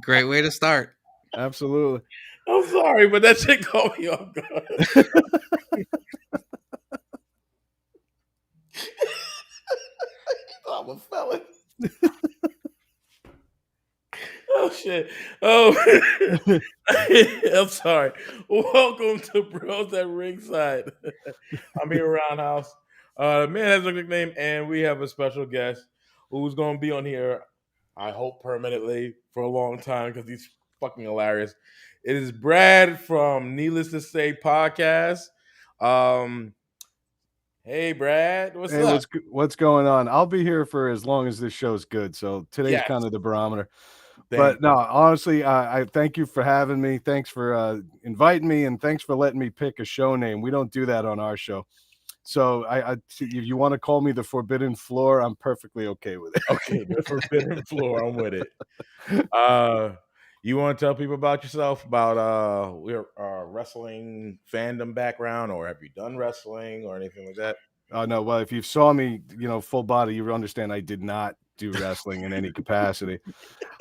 Great way to start. Absolutely. I'm sorry, but that shit caught me off guard. I'm a felon. Oh shit. Oh, I'm sorry. Welcome to Bros at Ringside. I'm here around house. The man has a nickname, and we have a special guest who's going to be on here, I hope permanently, for a long time because he's fucking hilarious. It is Brad from Needless to Say podcast. Hey Brad, what's up? What's going on? I'll be here for as long as this show's good. So today's kind of the barometer. But no, honestly, I thank you for having me. Thanks for inviting me, and thanks for letting me pick a show name. We don't do that on our show. So if you want to call me the Forbidden Floor, I'm perfectly okay with it. Okay, the Forbidden Floor, I'm with it. You want to tell people about yourself, about your wrestling fandom background, or have you done wrestling or anything like that? No, well, if you saw me, full body, you understand I did not do wrestling in any capacity.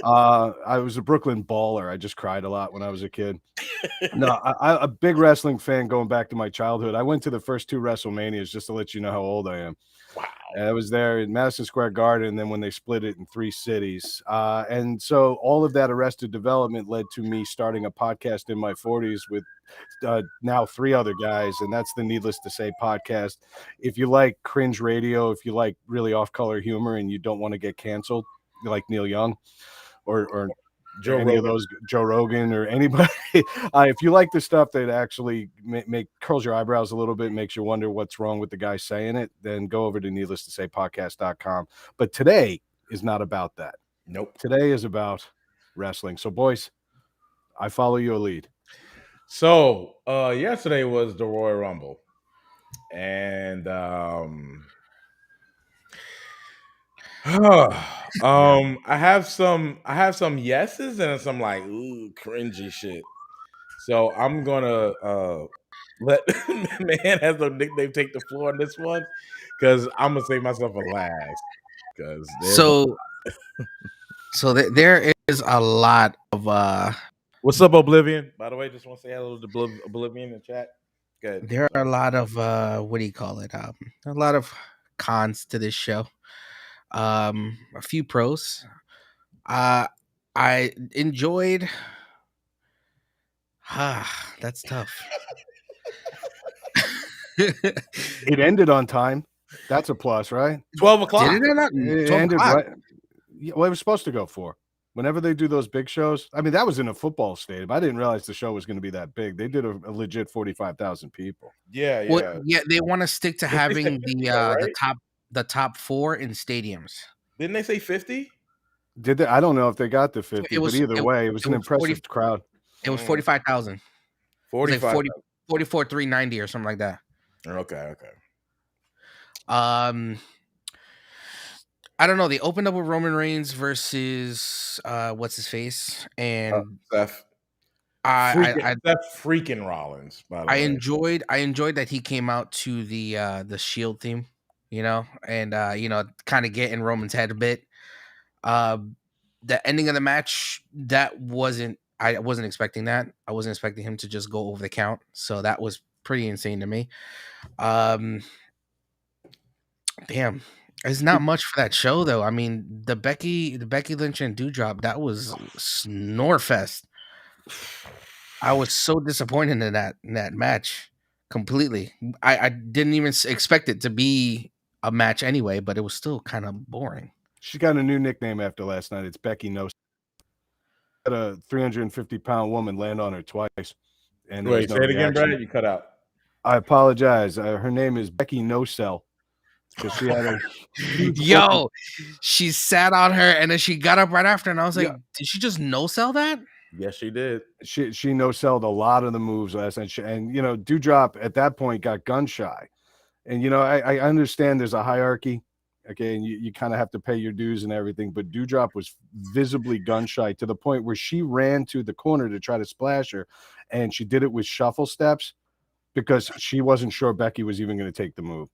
I was a Brooklyn baller. I just cried a lot when I was a kid. No, I'm a big wrestling fan going back to my childhood. I went to the first 2 WrestleManias just to let you know how old I am. Wow. And I was there in Madison Square Garden, and then when they split it in 3 cities. And so all of that Arrested Development led to me starting a podcast in my 40s with now 3 other guys, and that's the Needless to Say podcast. If you like cringe radio, if you like really off-color humor and you don't want to get canceled, like Neil Young or Joe Rogan or anybody, if you like the stuff that actually curls your eyebrows a little bit, makes you wonder what's wrong with the guy saying it, then go over to needlesstosaypodcast.com. But today is not about that. Nope. Today is about wrestling. So boys, I follow your lead. So yesterday was the Royal Rumble, and I have some yeses and some like cringy shit. So I'm gonna let man has a nickname take the floor on this one because I'm gonna save myself a last. So there is a lot of What's up, Oblivion? By the way, just want to say hello to Oblivion in the chat. Good. There are a lot of what do you call it? A lot of cons to this show. A few pros. I enjoyed. That's tough. It ended on time. That's a plus, right? 12 o'clock. Did it or not? It ended right. Well, it was supposed to go 4. Whenever they do those big shows, I mean, that was in a football stadium. I didn't realize the show was going to be that big. They did a legit 45,000 people. Yeah. Well, yeah, they want to stick to having the top 4 in stadiums. Didn't they say 50? Did they? I don't know if they got the 50, but either way, it was an impressive crowd. It was 45,000. 44,390 or something like that. Okay. I don't know. They opened up with Roman Reigns versus what's his face, and Seth. Seth freaking Rollins. By the way, I enjoyed that he came out to the Shield theme, and kind of get in Roman's head a bit. The ending of the match, I wasn't expecting that. I wasn't expecting him to just go over the count, so that was pretty insane to me. Damn. It's not much for that show, though. I mean, the Becky Lynch and Doudrop, that was snore fest. I was so disappointed in that match completely. I didn't even expect it to be a match anyway, but it was still kind of boring. She got a new nickname after last night. It's Becky No. Had a 350-pound woman land on her twice. And wait, say it again, Brad. You cut out. I apologize. Her name is Becky No Cell. Because she had a she sat on her and then she got up right after, and I was like, did she just no-sell that? Yes, she did. She no-selled a lot of the moves last night. And Doudrop at that point got gun shy. And I understand there's a hierarchy. Okay, and you kind of have to pay your dues and everything, but Doudrop was visibly gun shy to the point where she ran to the corner to try to splash her, and she did it with shuffle steps because she wasn't sure Becky was even going to take the move.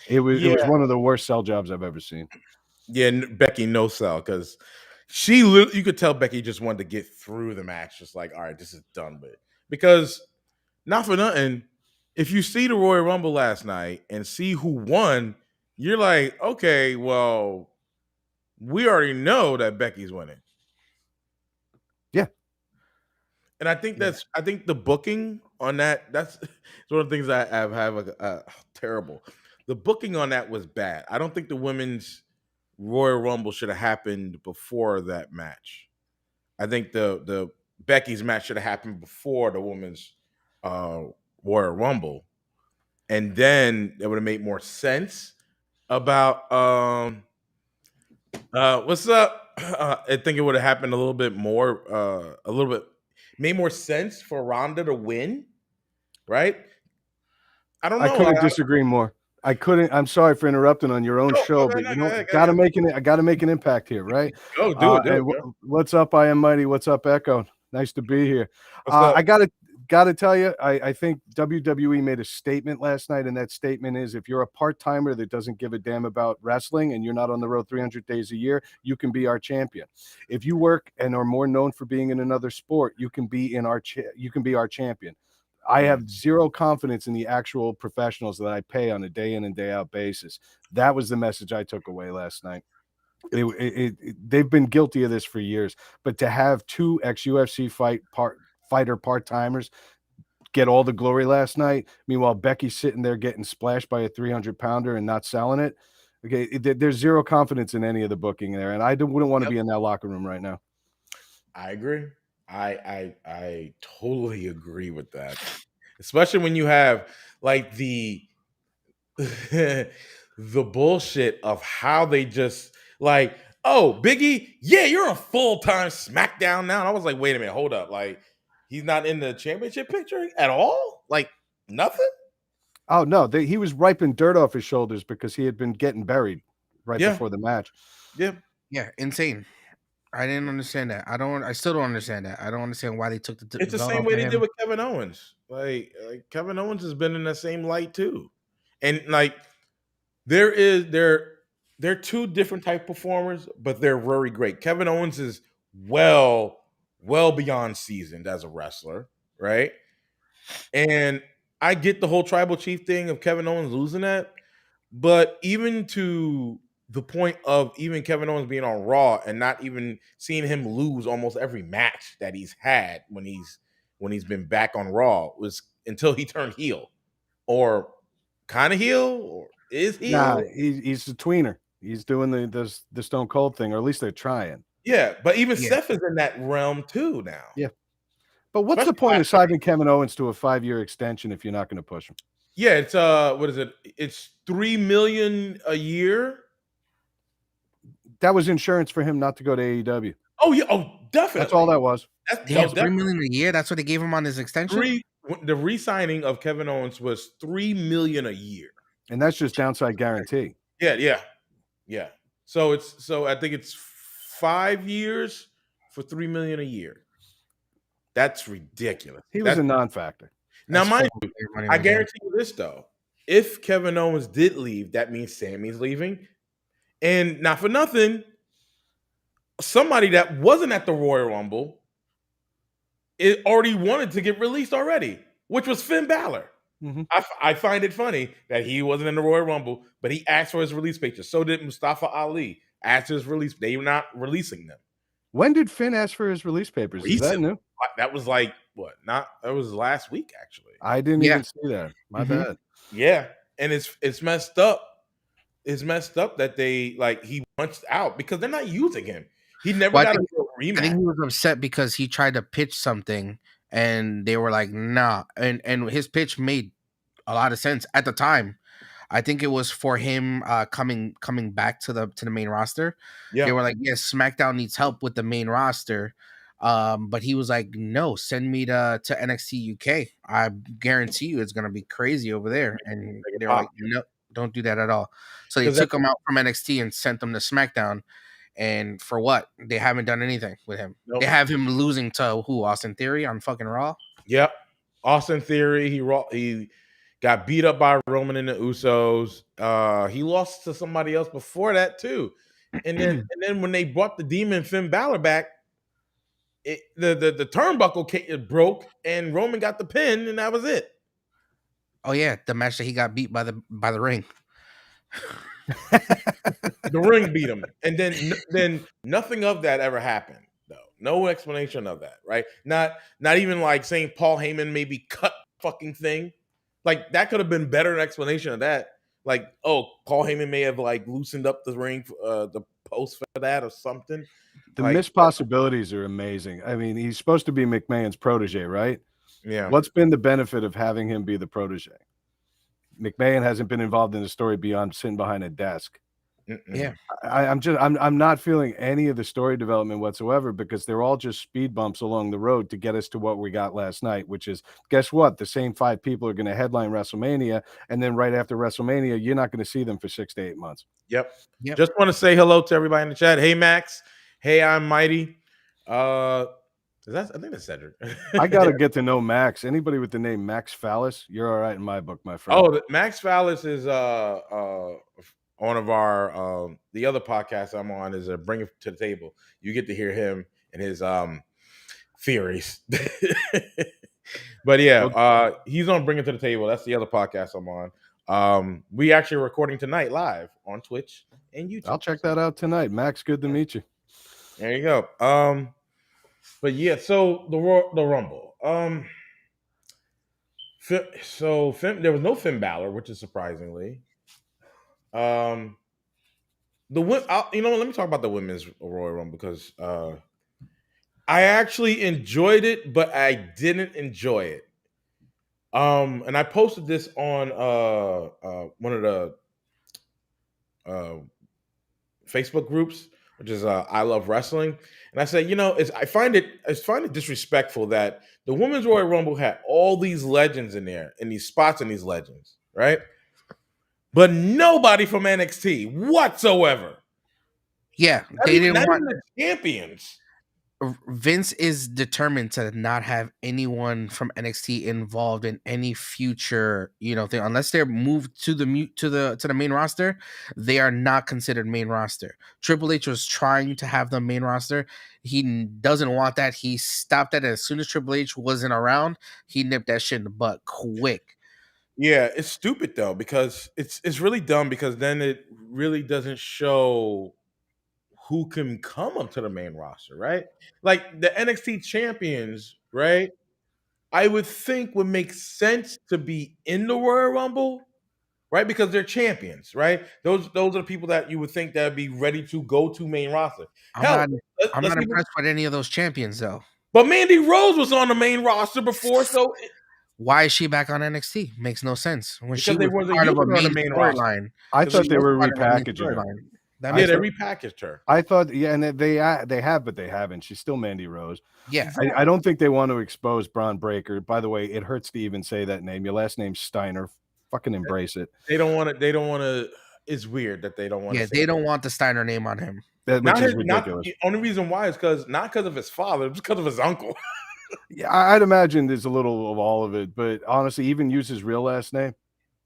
It was Yeah. one of the worst sell jobs I've ever seen. Yeah, Becky no sell because you could tell Becky just wanted to get through the match, just like, all right, this is done with. Because not for nothing, if you see the Royal Rumble last night and see who won, you're like, okay, well, we already know that Becky's winning. Yeah. And I think I think the booking on that's one of the things I have terrible. The booking on that was bad. I don't think the women's Royal Rumble should have happened before that match. I think the Becky's match should have happened before the women's Royal Rumble, and then it would have made more sense about what's up. I think it would have happened a little bit more, made more sense for Ronda to win, right? I don't know. I couldn't disagree more. I couldn't. I'm sorry for interrupting on your own show, but you know, I got to make an impact here, right? Go do it. What's up, I Am Mighty? What's up, Echo? Nice to be here. What's up? I gotta tell you, I think WWE made a statement last night, and that statement is: if you're a part timer that doesn't give a damn about wrestling and you're not on the road 300 days a year, you can be our champion. If you work and are more known for being in another sport, you can be our champion. I have zero confidence in the actual professionals that I pay on a day in and day out basis. That was the message I took away last night. They've been guilty of this for years, but to have two ex-UFC fighter part-timers get all the glory last night, meanwhile Becky's sitting there getting splashed by a 300-pounder and not selling it. Okay, there's zero confidence in any of the booking there, and I wouldn't want to be in that locker room right now. I agree. I totally agree with that. Especially when you have like the the bullshit of how they just like, oh, Biggie, yeah, you're a full-time SmackDown now. And I was like, wait a minute, hold up. Like, he's not in the championship picture at all? Like, nothing? Oh, no, he was wiping dirt off his shoulders because he had been getting buried before the match. Yeah. Yeah, insane. I didn't understand that. I still don't understand that. I don't understand why they took the It's the same way they did with Kevin Owens. Like Kevin Owens has been in the same light too. And like they're two different type performers, but they're very great. Kevin Owens is well beyond seasoned as a wrestler, right? And I get the whole tribal chief thing of Kevin Owens losing that, but even to the point of even Kevin Owens being on Raw and not even seeing him lose almost every match that he's had when he's been back on Raw was until he turned heel, or kind of heel, or is heel. Nah, he's a tweener. He's doing the Stone Cold thing, or at least they're trying. Yeah, but even Seth is in that realm too now. Yeah, but what's the point of signing Kevin Owens to a 5-year extension if you're not going to push him? Yeah, it's what is it? It's $3 million a year. That was insurance for him not to go to AEW. Oh yeah, definitely. That's all that was. $3 million a year. That's what they gave him on his extension. The re-signing of Kevin Owens was $3 million a year, and that's just downside guarantee. Yeah. So I think it's 5 years for $3 million a year. That's ridiculous. He was a non-factor. Now, mind you, I guarantee you this though: if Kevin Owens did leave, that means Sammy's leaving, and not for nothing, somebody that wasn't at the Royal Rumble, it already wanted to get released already, which was Finn Balor. Mm-hmm. I find it funny that he wasn't in the Royal Rumble, but he asked for his release papers. So did Mustafa Ali. Asked for his release. They were not releasing them. When did Finn ask for his release papers? Is that new? That was like what? That was last week actually. I didn't even see that. My bad. Yeah, and it's messed up. It's messed up that they he punched out because they're not using him. He never got a rematch. I think he was upset because he tried to pitch something and they were like, nah. And his pitch made a lot of sense at the time. I think it was for him coming back to the main roster. Yeah. They were like, yes, SmackDown needs help with the main roster. But he was like, no, send me to NXT UK. I guarantee you it's gonna be crazy over there. And they're like, no, don't do that at all. So they took him out from NXT and sent him to SmackDown. And for what? They haven't done anything with him. Nope. They have him losing to who? Austin Theory on fucking Raw. Yep, Austin Theory. He got beat up by Roman and the Usos. He lost to somebody else before that too. And then when they brought the Demon Finn Balor back, the turnbuckle broke and Roman got the pin, and that was it. Oh yeah, the match that he got beat by the ring. The ring beat him, and then nothing of that ever happened. Though no explanation of that, right? Not even like saying Paul Heyman maybe cut fucking thing. Like that could have been better an explanation of that. Like, oh, Paul Heyman may have like loosened up the ring, the post for that or something. The Like, missed possibilities are amazing. I mean, he's supposed to be McMahon's protege, right? yeah. What's been the benefit of having him be the protege? McMahon hasn't been involved in the story beyond sitting behind a desk. Yeah. I'm not feeling any of the story development whatsoever, because they're all just speed bumps along the road to get us to what we got last night, which is, guess what? The same 5 people are going to headline WrestleMania, and then right after WrestleMania, you're not going to see them for 6 to 8 months. Yep. Just want to say hello to everybody in the chat. Hey Max. Hey, I'm Mighty. I think that's Cedric. I gotta get to know Max. Anybody with the name Max Fallis, you're all right in my book, my friend. Oh, Max Fallis is one of our the other podcast I'm on is Bring It to the Table. You get to hear him and his theories. But yeah, he's on Bring It to the Table. That's the other podcast I'm on. We actually are recording tonight live on Twitch and YouTube. I'll check that out tonight. Max, good to meet you. There you go. But yeah, so the Rumble. There was no Finn Balor, which is surprisingly. Let me talk about the women's Royal Rumble, because I actually enjoyed it, but I didn't enjoy it. And I posted this on one of the Facebook groups, which is I Love Wrestling, and I said, I find it disrespectful that the Women's Royal Rumble had all these legends in there, and these spots in these legends, right? But nobody from NXT whatsoever. Yeah, they didn't want the champions. Vince is determined to not have anyone from NXT involved in any future, thing, unless they're moved to the main roster. They are not considered main roster. Triple H was trying to have them main roster. He doesn't want that. He stopped that as soon as Triple H wasn't around. He nipped that shit in the butt quick. Yeah, it's stupid though, because it's really dumb, because then it really doesn't show who can come up to the main roster, right? Like the NXT champions, right? I would think would make sense to be in the Royal Rumble, right? Because they're champions, right? Those are the people that you would think that would be ready to go to main roster. I'm not impressed with any of those champions though. But Mandy Rose was on the main roster before, so why is she back on NXT? Makes no sense. When she was part of a main storyline. I thought they were repackaging her. They repackaged her. I thought, and they have, but they haven't. She's still Mandy Rose. Yeah, I don't think they want to expose Braun Breaker. By the way, it hurts to even say that name. Your last name's Steiner. Fucking embrace it. They don't want to. It's weird that they don't want. Yeah, they don't want the Steiner name on him. Which is ridiculous. The only reason why is not because of his father, it's because of his uncle. Yeah, I'd imagine there's a little of all of it, but honestly, even use his real last name.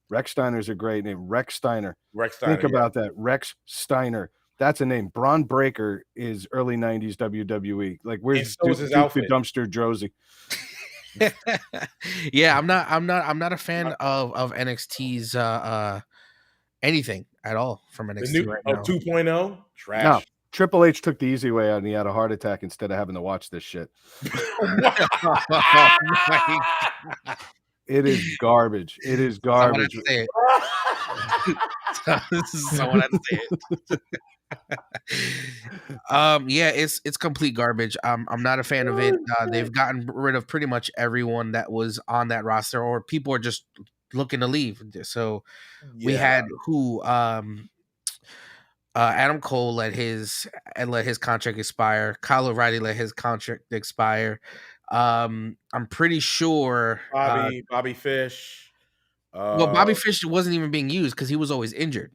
Rex Steiner's a great name. Rex Steiner. Think about that. Rex Steiner. That's a name. Braun Breaker is early 90s WWE. Like, where's his outfit? The Dumpster Josie? Yeah, I'm not a fan of NXT's anything at all from NXT right now. 2.0 trash. No, Triple H took the easy way out and he had a heart attack instead of having to watch this shit. It is garbage. It is garbage. This is someone I'd say it. Yeah, it's complete garbage. I'm not a fan of it. They've gotten rid of pretty much everyone that was on that roster, or people are just looking to leave. So we had Adam Cole let his contract expire. Kyle O'Reilly let his contract expire. I'm pretty sure Bobby Fish. Well, Bobby Fish wasn't even being used because he was always injured.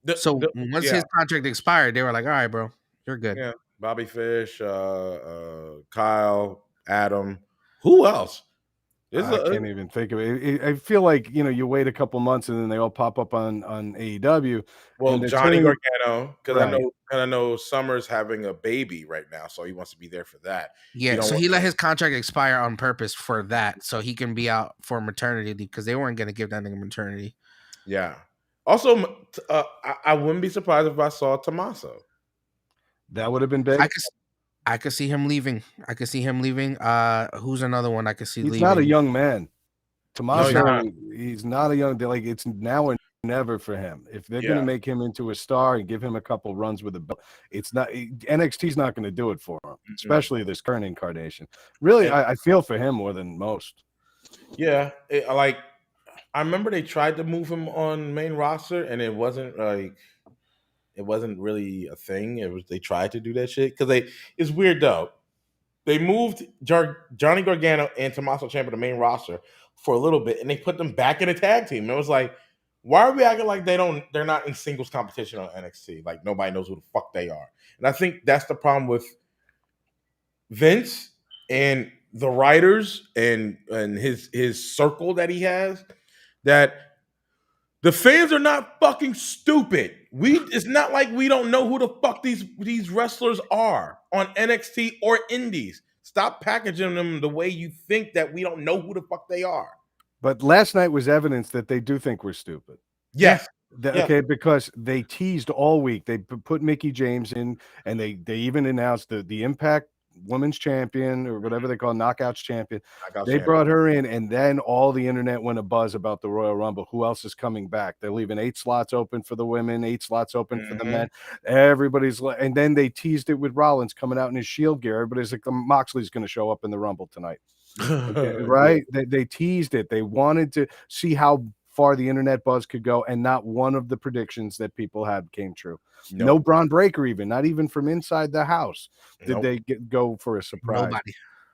Once his contract expired, they were like, "All right, bro, you're good." Yeah, Bobby Fish, Kyle, Adam. Who else? I can't even think of it. I feel like, you wait a couple months and then they all pop up on AEW. Well, And they're Johnny turning, Gargano, because right. I know Summer's having a baby right now, so he wants to be there for that. Yeah, so he let his contract expire on purpose for that, so he can be out for maternity because they weren't going to give that nigga maternity. Yeah. Also, I wouldn't be surprised if I saw Tommaso. That would have been big. I could see him leaving. I could see him leaving. Who's another one I could see He's leaving? not a young man. Tommaso, No, he's not a young. Like, it's now or never for him. If they're going to make him into a star and give him a couple runs with a belt, it's not. NXT's not going to do it for him, especially this current incarnation. Really, I feel for him more than most. Yeah, I remember they tried to move him on main roster, and it wasn't really a thing. They tried to do that shit because it's weird though. They moved Johnny Gargano and Tommaso Ciampa to the main roster for a little bit, and they put them back in a tag team. And it was like, why are we acting like they're not in singles competition on NXT? Like nobody knows who the fuck they are. And I think that's the problem with Vince and the writers and his circle that he has, that the fans are not fucking stupid. It's not like we don't know who the fuck these wrestlers are on NXT or Indies. Stop packaging them the way you think that we don't know who the fuck they are. But last night was evidence that they do think we're stupid. Yes. Okay, because they teased all week. They put Mickie James in, and they even announced the Impact Women's Champion, or whatever they call Knockouts Champion. Brought her in, and then all the internet went abuzz about the Royal Rumble. Who else is coming back? They're leaving 8 slots open for the women, 8 slots open for the men. Everybody's, and then they teased it with Rollins coming out in his Shield gear. Everybody's like, Moxley's going to show up in the Rumble tonight. Okay, right? They teased it. They wanted to see how far the internet buzz could go, and not one of the predictions that people had came true. No Braun Breaker, not even from inside the house did they go for a surprise.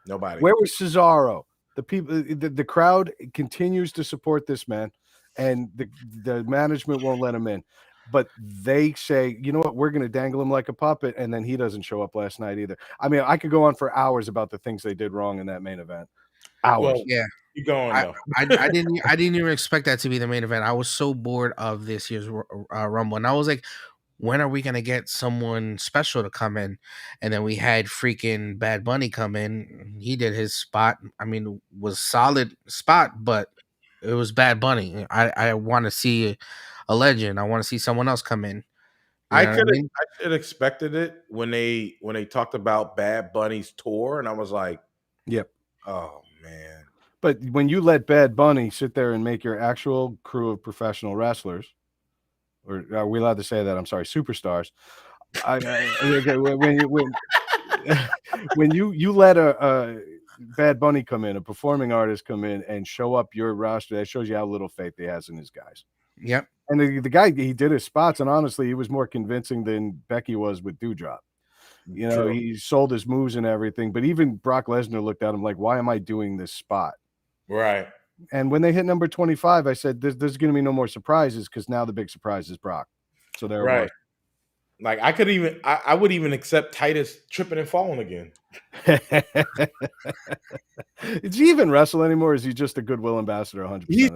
Nobody. Where was Cesaro? The people, the crowd continues to support this man, and the management won't let him in. But they say, you know what, we're going to dangle him like a puppet, and then he doesn't show up last night either. I mean, I could go on for hours about the things they did wrong in that main event. Hours. Well, yeah. Keep going, though. I didn't even expect that to be the main event. I was so bored of this year's Rumble, and I was like, when are we gonna get someone special to come in? And then we had freaking Bad Bunny come in. He did his spot. I mean, it was solid spot, but it was Bad Bunny. I want to see a legend. I want to see someone else come in. I should have expected it when they talked about Bad Bunny's tour, and I was like, yep. Oh man. But when you let Bad Bunny sit there and make your actual crew of professional wrestlers, or are we allowed to say that? I'm sorry, superstars. When you let a Bad Bunny come in, a performing artist come in and show up your roster, that shows you how little faith he has in his guys. Yep. And the guy, he did his spots, and honestly, he was more convincing than Becky was with Doudrop. True. He sold his moves and everything, but even Brock Lesnar looked at him like, why am I doing this spot? Right. And when they hit number 25, I said, there's going to be no more surprises, because now the big surprise is Brock. So there it was. Like I would even accept Titus tripping and falling again. Is he even wrestle anymore? Or is he just a goodwill ambassador 100% of the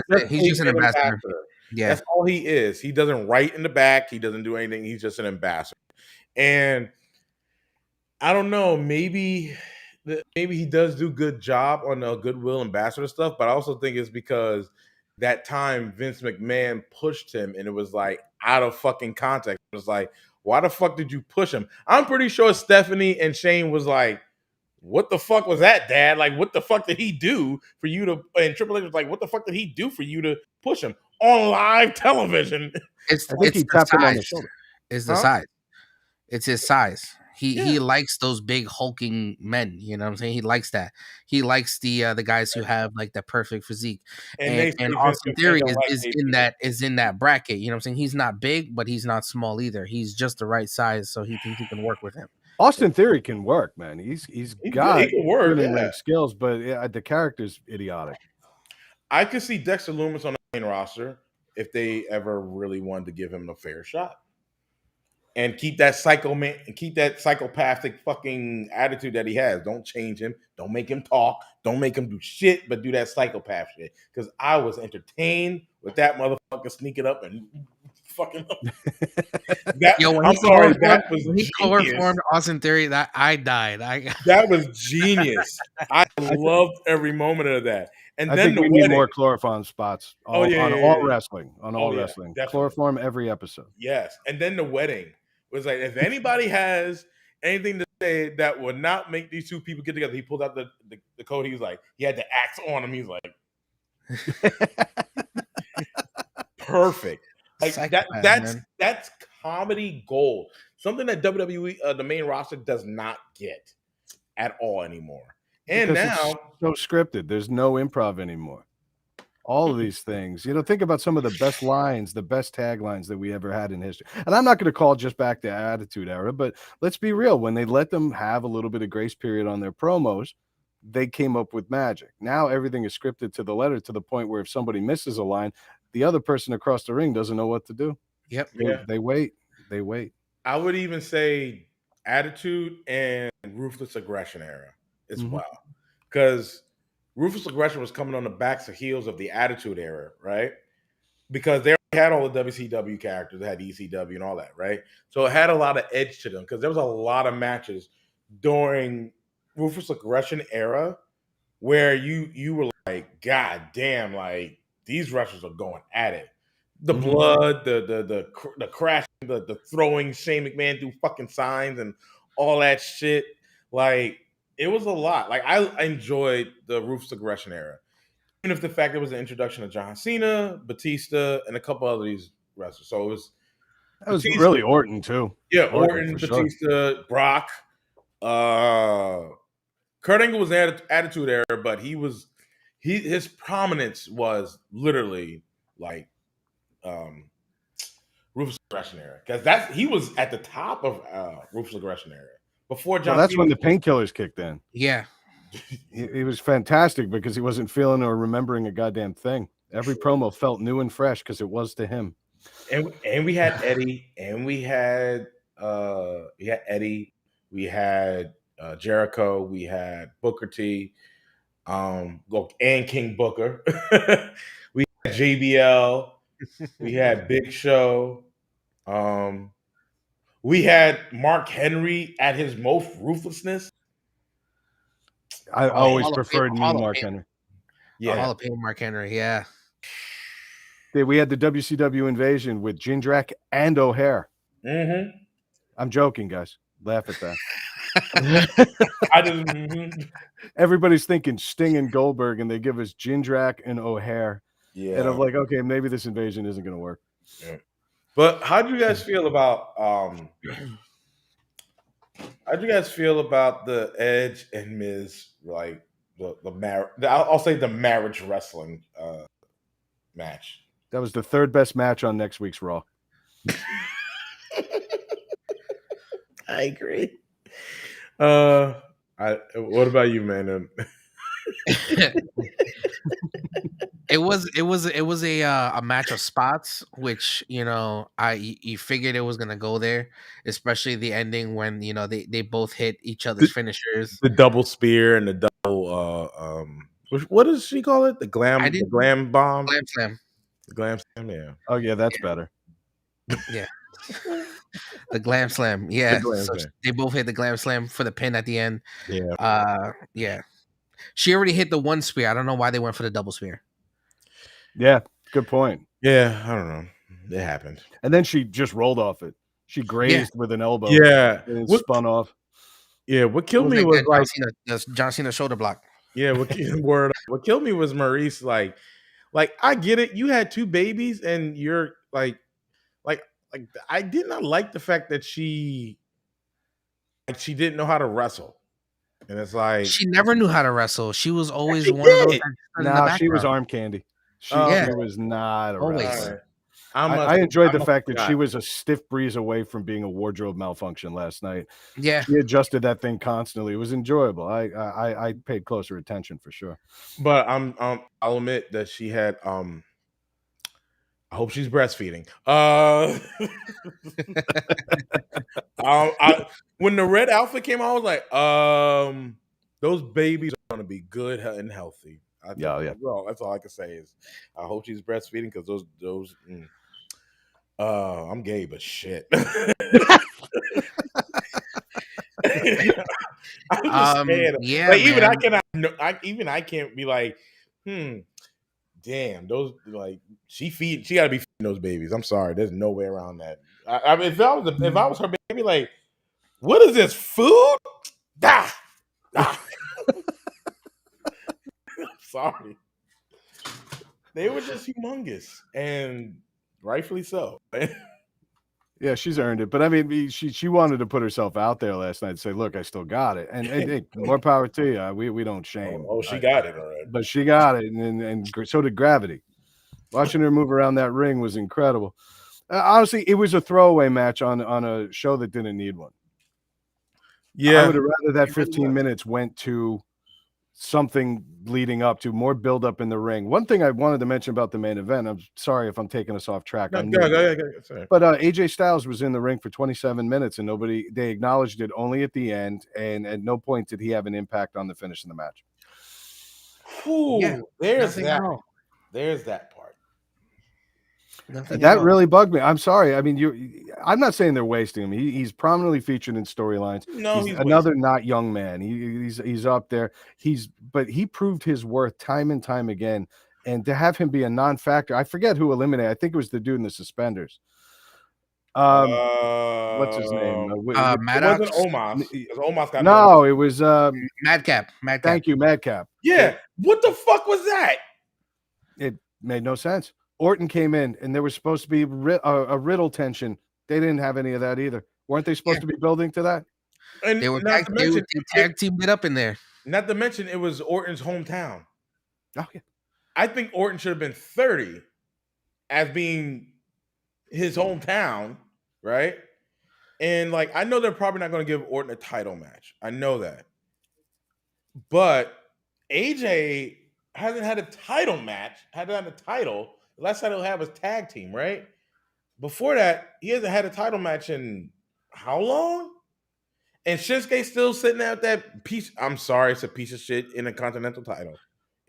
time? He's just an ambassador. Yeah, that's all he is. He doesn't write in the back. He doesn't do anything. He's just an ambassador. And I don't know, maybe he does do good job on the goodwill ambassador stuff, but I also think it's because that time Vince McMahon pushed him, and it was like out of fucking context. It was like, why the fuck did you push him? I'm pretty sure Stephanie and Shane was like, what the fuck was that, Dad? Like, what the fuck did he do for you to? And Triple H was like, what the fuck did he do for you to push him on live television? It's the size. It's the size. It's his size. He likes those big hulking men. You know what I'm saying? He likes that. He likes the guys who have like the perfect physique. And Austin Theory is in that bracket. You know what I'm saying? He's not big, but he's not small either. He's just the right size, so he thinks he can work with him. Austin Theory can work, man. He's got skills, but the character's idiotic. I could see Dexter Lumis on the main roster if they ever really wanted to give him a fair shot. and keep that psycho man and keep that psychopathic fucking attitude that he has. Don't change him. Don't make him talk. Don't make him do shit, but do that psychopath shit. Because I was entertained with that motherfucker sneaking up and fucking up. Yo, I'm sorry, that was when he genius. chloroformed Austin Theory, that I died. That was genius. I loved every moment of that. And I then think the we wedding. need more chloroform spots on all wrestling. On all wrestling. Definitely. Chloroform every episode. Yes. And then the wedding was like, if anybody has anything to say that would not make these two people get together, he pulled out the code. He was like, he had the axe on him. He's like, perfect. Like that's comedy gold. Something that WWE, the main roster, does not get at all anymore. And because now it's so scripted. There's no improv anymore. All of these things, think about some of the best lines, the best taglines that we ever had in history. And I'm not going to call just back to Attitude Era, but let's be real. When they let them have a little bit of grace period on their promos, they came up with magic. Now everything is scripted to the letter, to the point where if somebody misses a line, the other person across the ring doesn't know what to do. Yep. They wait. I would even say Attitude and Ruthless Aggression era as well. Because Ruthless Aggression was coming on the backs of heels of the Attitude era, right? Because they had all the WCW characters, they had ECW and all that, right? So it had a lot of edge to them because there was a lot of matches during Ruthless Aggression era where you were like, God damn, like these wrestlers are going at it. The blood, the crash, the throwing Shane McMahon through fucking signs and all that shit. Like it was a lot. Like I enjoyed the Ruthless Aggression era. Even if the fact it was the introduction of John Cena, Batista, and a couple other these wrestlers. So it was Batista, really Orton too. Yeah, Orton, Batista, sure. Brock. Kurt Angle was Attitude Era, but his prominence was literally like Ruthless Aggression Era, because he was at the top of Ruthless Aggression Era before John. Well, that's when the painkillers kicked in. Yeah, he was fantastic because he wasn't feeling or remembering a goddamn thing. Every promo felt new and fresh because it was to him. And we had Eddie, and we had Eddie, we had Jericho, we had Booker T, and King Booker. We had JBL, we had Big Show, we had Mark Henry at his most ruthlessness. I always preferred Mark Henry. Yeah, Hall of Fame Mark Henry. Yeah. We had the WCW invasion with Jindrak and O'Hare. Mm-hmm. I'm joking, guys. Laugh at that. Everybody's thinking Sting and Goldberg, and they give us Jindrak and O'Hare. Yeah. And I'm like, okay, maybe this invasion isn't going to work. Yeah. But how do you guys feel about the Edge and Miz, like I'll say the marriage wrestling match? That was the third best match on next week's Raw. I agree. What about you, man? It was a match of spots, which you figured it was gonna go there, especially the ending when they both hit each other's finishers. The double spear and the double what does she call it? The glam bomb, glam slam. The glam slam, yeah. Oh yeah, that's better. Yeah. The glam slam, yeah. They both hit the glam slam for the pin at the end. Yeah. Yeah. She already hit the one spear. I don't know why they went for the double spear. Yeah, good point. Yeah, I don't know. It happened. And then she just rolled off it. She grazed with an elbow. Yeah. And it spun off. Yeah, what killed me was like John Cena shoulder block. Yeah, what killed me was Maurice, like I get it. You had two babies and you're like I did not like the fact that she didn't know how to wrestle. And it's like she never knew how to wrestle. She was always one of those. No, she was arm candy. She was not a wrestler. I enjoyed the fact that she was a stiff breeze away from being a wardrobe malfunction last night. Yeah, she adjusted that thing constantly. It was enjoyable. I paid closer attention for sure. But I'll admit that she had I hope she's breastfeeding. When the red outfit came out, I was like, those babies are gonna be good and healthy. Yeah. Well, that's all I can say is I hope she's breastfeeding because those. I'm gay, but shit. I'm just saying. Yeah, Like even man. I cannot. I can't be like, damn, those like she got to be feeding those babies. I'm sorry, there's no way around that. I mean, if I was her baby, like, what is this food? Ah, ah. I'm sorry. They were just humongous and rightfully so. Yeah, she's earned it. But I mean, she wanted to put herself out there last night and say, "Look, I still got it," and hey, more power to you. We don't shame. She got it, all right. But she got it, and so did Gravity. Watching her move around that ring was incredible. Honestly, it was a throwaway match on a show that didn't need one. Yeah, I would have rather that 15 minutes went to something leading up to more build up in the ring. One thing I wanted to mention about the main event, I'm sorry if I'm taking us off track. Go, sorry. But AJ Styles was in the ring for 27 minutes and they acknowledged it only at the end. And at no point did he have an impact on the finish of the match. Ooh, Yeah, there's that. There's that part. That really bugged me. I'm sorry. I mean, I'm not saying they're wasting him. He's prominently featured in storylines. No, he's another not young man. He's up there. But he proved his worth time and time again. And to have him be a non-factor, I forget who eliminated. I think it was the dude in the suspenders. What's his name? Maddox. It wasn't Omos. Omos got no, it was Madcap. Thank you, Madcap. Yeah. What the fuck was that? It made no sense. Orton came in, and there was supposed to be a Riddle tension. They didn't have any of that either. Weren't they supposed to be building to that? And they were tag teamed it up in there. Not to mention, it was Orton's hometown. Oh, yeah. I think Orton should have been 30 as being his hometown, right? And like, I know they're probably not going to give Orton a title match. I know that. But AJ hasn't had a title match, hasn't had a title. The last title he'll have was tag team, right? Before that, he hasn't had a title match in how long? And Shinsuke's still sitting out that piece. I'm sorry, it's a piece of shit in a continental title.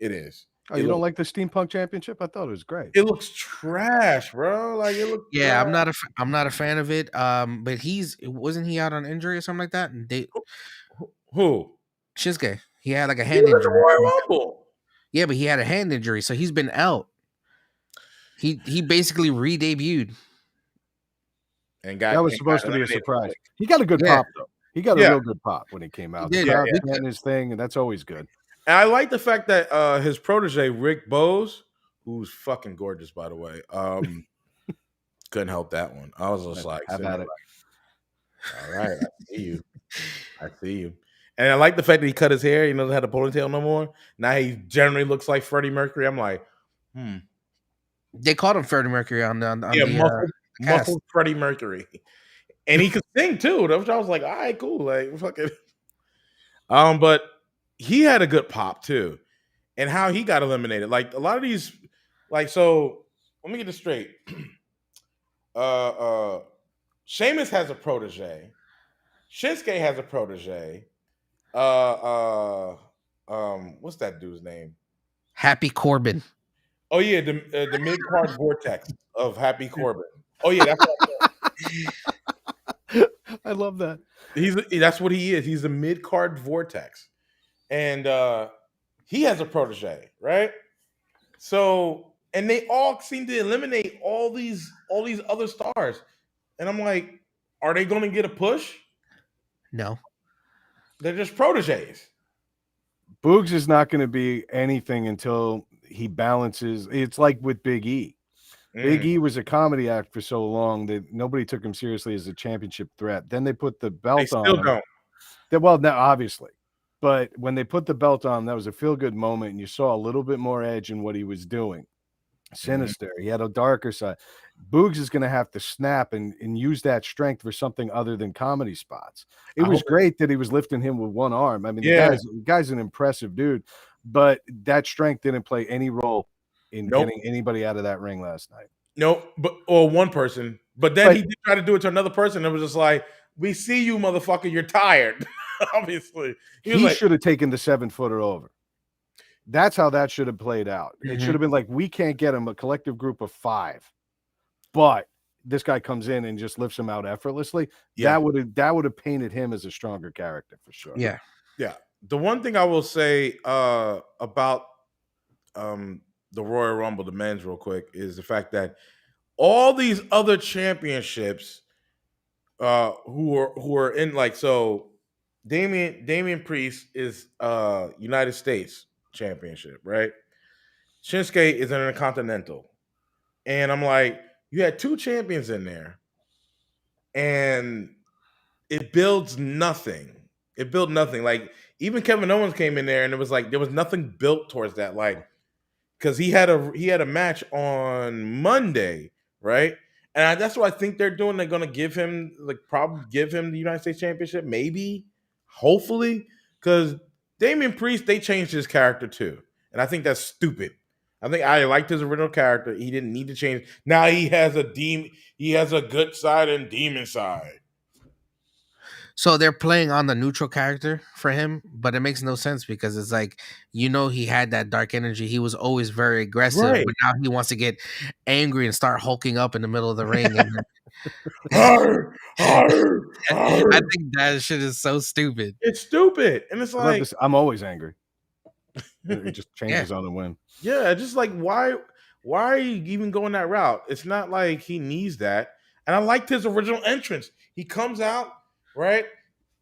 It is. Oh, you don't like the Steampunk Championship? I thought it was great. It looks trash, bro. Like it looks. Yeah, trash. I'm not a fan of it. But wasn't he out on injury or something like that? And who? Shinsuke. He had like a hand injury. Royal Rumble. Yeah, but he had a hand injury, so he's been out. He basically re-debuted. And that was supposed to be a surprise. He got a good pop though. He got a real good pop when he came out. He did his thing, and that's always good. And I like the fact that his protege Rick Bowes, who's fucking gorgeous by the way, couldn't help that one. I was just like, have at it. All right, I see you. And I like the fact that he cut his hair. He doesn't have a ponytail no more. Now he generally looks like Freddie Mercury. I'm like, They called him Freddie Mercury on the muffled Freddie Mercury, and he could sing too. Which I was like, all right, cool, like fucking. But he had a good pop too, and how he got eliminated. Like a lot of these, like so. Let me get this straight. Sheamus has a protege. Shinsuke has a protege. What's that dude's name? Happy Corbin. Oh yeah, the mid card vortex of Happy Corbin. Oh yeah, that's what I love that. That's what he is. He's the mid card vortex, and he has a protege, right? So, and they all seem to eliminate all these other stars, and I'm like, are they going to get a push? No, they're just proteges. Boogs is not going to be anything until he balances. It's like with Big E. Big E was a comedy act for so long that nobody took him seriously as a championship threat. Then they put the belt on. Still don't. Well, now obviously, but when they put the belt on, that was a feel-good moment, and you saw a little bit more edge in what he was doing. Sinister. He had a darker side. Boogs is going to have to snap and use that strength for something other than comedy spots. It was great that he was lifting him with one arm. I mean, the guy's an impressive dude, but that strength didn't play any role in getting anybody out of that ring last night. No, or one person. But then But he did try to do it to another person. It was just like, we see you, motherfucker. You're tired. Obviously, he was he like, should have taken the 7-footer over. That's how that should have played out. It Mhm. should have been like, we can't get him, a collective group of 5, but this guy comes in and just lifts him out effortlessly. Yeah. That would have painted him as a stronger character for sure. Yeah. Yeah. The one thing I will say about the Royal Rumble, the men's, real quick, is the fact that all these other championships who are in, like, so Damian Priest is United States championship, right? Shinsuke is an Intercontinental. And I'm like, you had 2 champions in there, and it builds nothing. It built nothing. Like, even Kevin Owens came in there, and it was like there was nothing built towards that. Like, because he had a match on Monday, right? And that's what I think they're doing. They're gonna give him, like, probably give him the United States Championship, maybe, hopefully, because Damian Priest, they changed his character too, and I think that's stupid. I think I liked his original character. He didn't need to change. Now he has a demon. He has a good side and demon side. So they're playing on the neutral character for him, but it makes no sense because it's like, he had that dark energy. He was always very aggressive, Right. but now he wants to get angry and start hulking up in the middle of the ring. And Arr, arr, I arr. think that shit is so stupid. It's stupid, and it's I love like, this. I'm always angry. It just Yeah. changes on the whim. yeah, just like, why are you even going that route? It's not like he needs that. And I liked his original entrance. He comes out, right?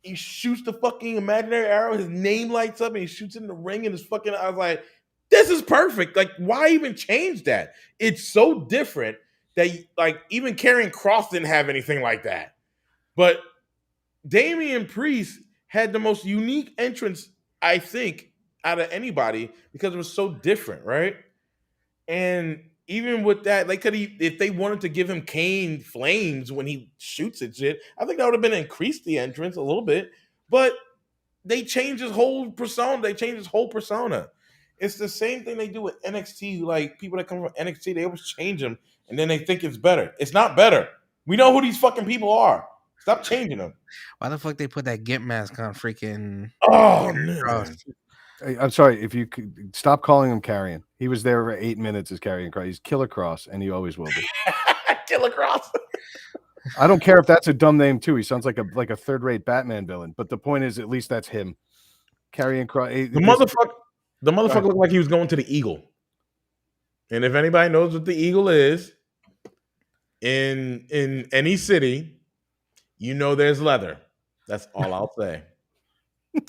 He shoots the fucking imaginary arrow. His name lights up, and he shoots in the ring. And his fucking, I was like, this is perfect. Like, why even change that? It's so different that, like, even Karrion Kross didn't have anything like that. But Damian Priest had the most unique entrance, I think, out of anybody because it was so different, right? And even with that, they could, if they wanted to give him Kane flames when he shoots at shit, I think that would have been increased the entrance a little bit. But they changed his whole persona. They changed his whole persona. It's the same thing they do with NXT. Like, people that come from NXT, they always change them, and then they think it's better. It's not better. We know who these fucking people are. Stop changing them. Why the fuck they put that Gimp mask on freaking Oh Cross? man. Hey, I'm sorry, if you could stop calling him Carrion. He was there for 8 minutes as Carrion Cross. He's Killer Cross, and he always will be. Killer Cross. I don't care if that's a dumb name too. He sounds like a third-rate Batman villain. But the point is, at least that's him. Carrion Cross. The motherfucker looked like he was going to the Eagle. And if anybody knows what the Eagle is in any city, there's leather. That's all I'll say.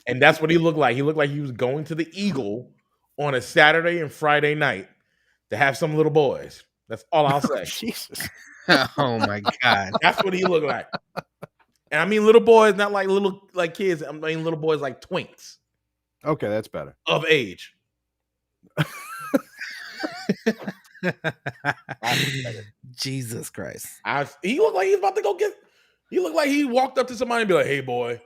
And that's what he looked like. He looked like he was going to the Eagle on a Saturday and Friday night to have some little boys. That's all I'll say. Jesus. Oh my god. That's what he looked like. And I mean little boys, not like little like kids. I mean little boys like twinks Okay, that's better. of age. Jesus Christ. He looked like he was about to go get. He looked like he walked up to somebody and be like, "Hey, boy."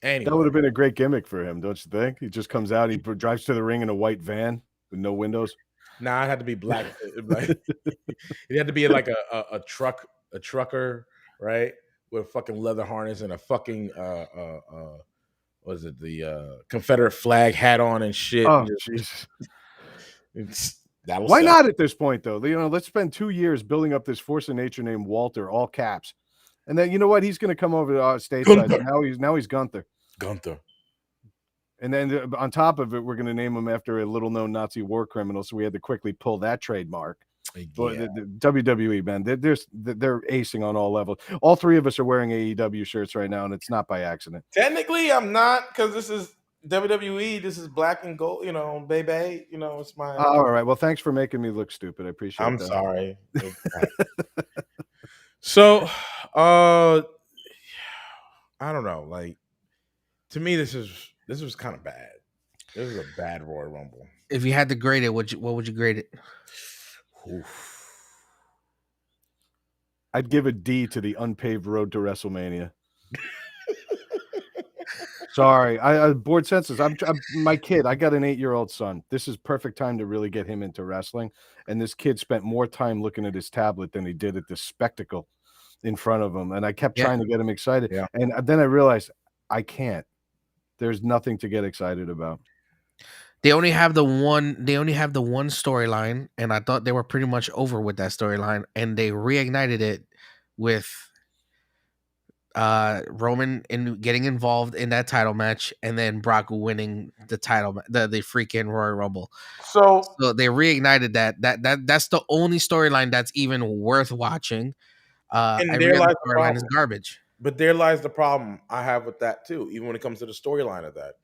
Anyway, That would have been a great gimmick for him, don't you think? He just comes out, he drives to the ring in a white van with no windows. nah, it had to be black. Like, it had to be like a trucker, right, with a fucking leather harness and a fucking what is it, the Confederate flag hat on and shit. Oh, Jesus. Why not at this point, though? Let's spend 2 years building up this force of nature named Walter, all caps. And then, you know what? He's going to come over to our stateside. So now he's Gunther. Gunther. And then on top of it, we're going to name him after a little-known Nazi war criminal. So we had to quickly pull that trademark. Yeah. But the WWE, man, they're acing on all levels. All 3 of us are wearing AEW shirts right now, and it's not by accident. Technically, I'm not, because this is WWE. This is black and gold. Baby. It's my. All right. Well, thanks for making me look stupid. I appreciate that. I'm sorry. So, I don't know. Like, to me, this was kind of bad. This is a bad Royal Rumble. If you had to grade it, what would you grade it? Oof. I'd give a D to the unpaved road to WrestleMania. Sorry, I bored senses. I'm my kid. I got an 8-year-old son. This is perfect time to really get him into wrestling. And this kid spent more time looking at his tablet than he did at the spectacle in front of him. And I kept Yeah. trying to get him excited. Yeah. And then I realized I can't. There's nothing to get excited about. They only have the one storyline, and I thought they were pretty much over with that storyline, and they reignited it with Roman getting involved in that title match, and then Brock winning the title, the freaking Royal Rumble. So So they reignited that's the only storyline that's even worth watching. and Every there other lies the storyline is problem. garbage. But there lies the problem I have with that too, even when it comes to the storyline of that.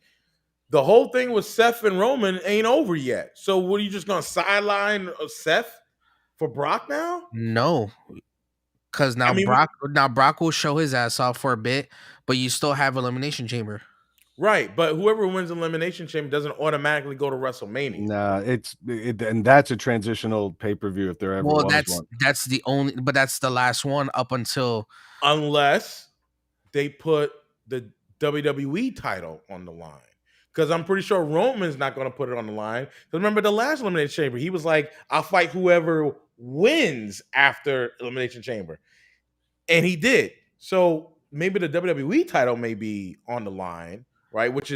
The whole thing with Seth and Roman ain't over yet. So what are you just gonna sideline Seth for Brock now? No, because I mean, Brock will show his ass off for a bit, but you still have Elimination Chamber. right, but whoever wins Elimination Chamber doesn't automatically go to WrestleMania. Nah, and that's a transitional pay-per-view if there ever Well, was one. that's the only, but that's the last one up until Unless they put the WWE title on the line. Because I'm pretty sure Roman's not going to put it on the line. Because remember the last Elimination Chamber, he was like, I'll fight whoever wins after Elimination Chamber. And he did. So maybe the WWE title may be on the line, right? Which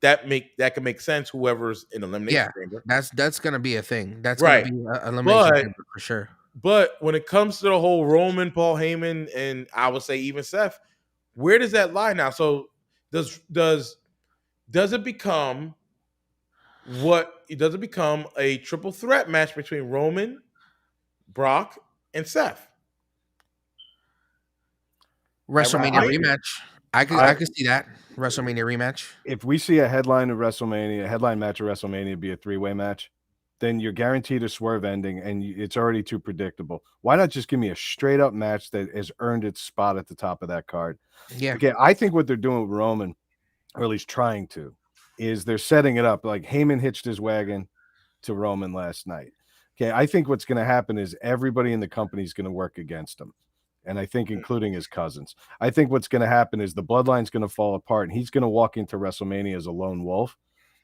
that can make sense, whoever's in Elimination Chamber. that's gonna be a thing. That's gonna Right. be Elimination But Chamber for sure. But when it comes to the whole Roman, Paul Heyman, and I would say even Seth, where does that lie now? So does it become a triple threat match between Roman, Brock, and Seth? WrestleMania right? rematch. I could see that WrestleMania rematch. If we see a headline match of WrestleMania be a three-way match, then you're guaranteed a swerve ending, and it's already too predictable. Why not just give me a straight up match that has earned its spot at the top of that card? Yeah. Okay, I think what they're doing with Roman, or at least trying to, is they're setting it up like Heyman hitched his wagon to Roman last night. Okay, I think what's going to happen is everybody in the company is going to work against him. And I think including his cousins. I think what's going to happen is the bloodline's going to fall apart, and he's going to walk into WrestleMania as a lone wolf.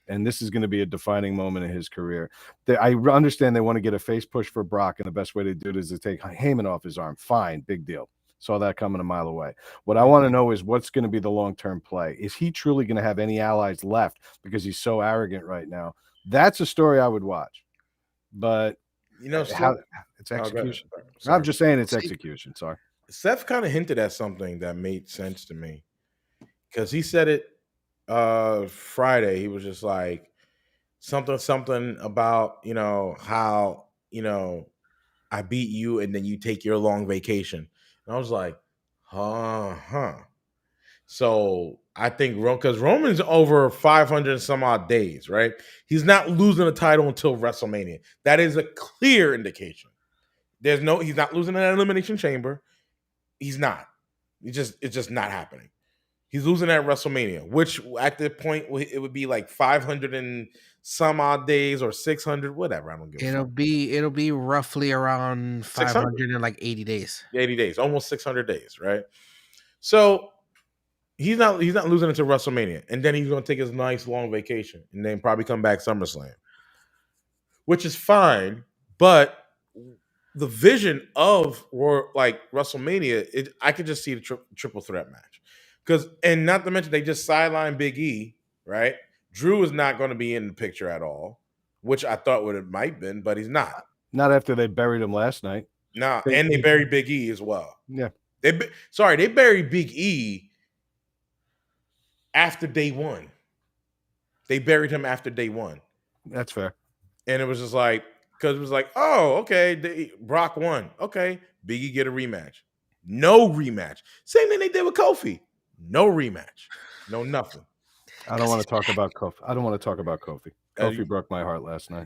And this is going to be a defining moment in his career. I understand they want to get a face push for Brock, and the best way to do it is to take Heyman off his arm. Fine, big deal. Saw that coming a mile away. What I want to know is what's going to be the long-term play. Is he truly going to have any allies left because he's so arrogant right now? That's a story I would watch. But it's execution. I'm just saying it's execution. Sorry. Seth kind of hinted at something that made sense to me because he said it Friday. He was just like something about how I beat you and then you take your long vacation. And I was like, huh. So I think because Roman's over 500 and some odd days, right? He's not losing the title until WrestleMania. That is a clear indication. He's not losing in that Elimination Chamber. He's not. It's just not happening. He's losing at WrestleMania, which at the point it would be like 500 and some odd days or 600, whatever. I don't give a fuck. It'll be roughly around 500 and like 80 days. 80 days, almost 600 days, right? So he's not losing until WrestleMania, and then he's going to take his nice long vacation, and then probably come back SummerSlam, which is fine. But the vision of WrestleMania, I could just see the triple threat match and not to mention they just sidelined Big E, right? Drew is not going to be in the picture at all, which I thought it might have been, but he's not. Not after they buried him last night. Nah, and they buried Big E as well. Yeah. They buried Big E after day one. They buried him after day one. That's fair. And it was just like, because it was like, oh, okay, Brock won. Okay, Big E get a rematch. No rematch. Same thing they did with Kofi. No rematch. No nothing. I don't want to talk about Kofi. Kofi broke my heart last night.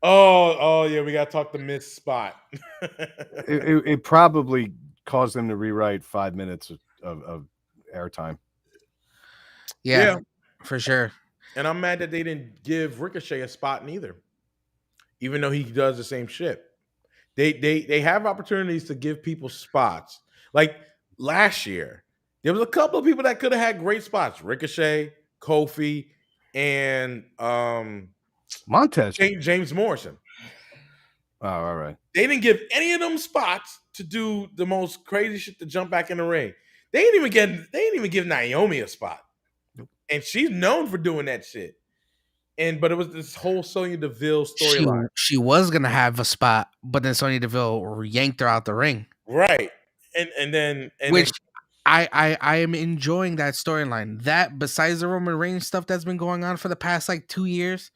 Oh yeah, we gotta talk the missed spot. it probably caused them to rewrite 5 minutes of airtime. Yeah, for sure. And I'm mad that they didn't give Ricochet a spot neither, even though he does the same shit. They have opportunities to give people spots. Like last year, There was a couple of people that could have had great spots: Ricochet, Kofi, and Montez. James Morrison. Oh, all right. They didn't give any of them spots to do the most crazy shit to jump back in the ring. They didn't even give Naomi a spot. And she's known for doing that shit. But it was this whole Sonya Deville storyline. She was gonna have a spot, but then Sonya Deville yanked her out the ring. Right. And then I am enjoying that storyline. That besides the Roman Reigns stuff that's been going on for the past like 2 years,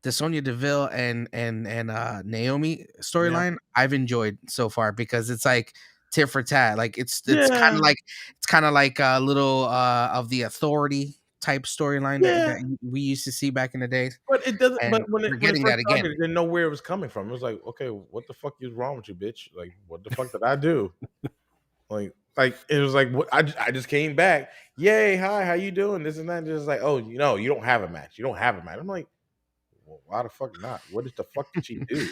the Sonya Deville and Naomi storyline, I've enjoyed so far because it's like tit for tat. Like it's kind of like a little of the Authority type storyline that we used to see back in the days. But it doesn't. And But when it we're first getting that again. started, I didn't know where it was coming from. It was like, okay, what the fuck is wrong with you, bitch? Like, what the fuck did I do? like it was like, what? I just came back. Yay, hi, how you doing? This and that. Just like, oh, you don't have a match. You don't have a match. I'm like, well, why the fuck not? What the fuck did she do?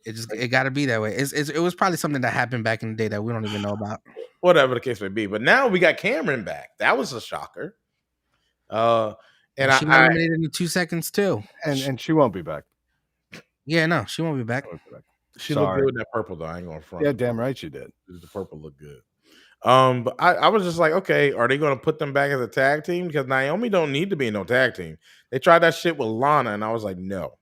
It got to be that way. It was probably something that happened back in the day that we don't even know about. Whatever the case may be. But now we got Cameron back. That was a shocker. And she got eliminated in 2 seconds too. And she won't be back. Yeah, no, she won't be back. She looked good with that purple though. I ain't gonna front. Yeah, damn right she did. The purple looked good. But I was just like, okay, are they going to put them back as a tag team? Because Naomi don't need to be in no tag team. They tried that shit with Lana, and I was like, no.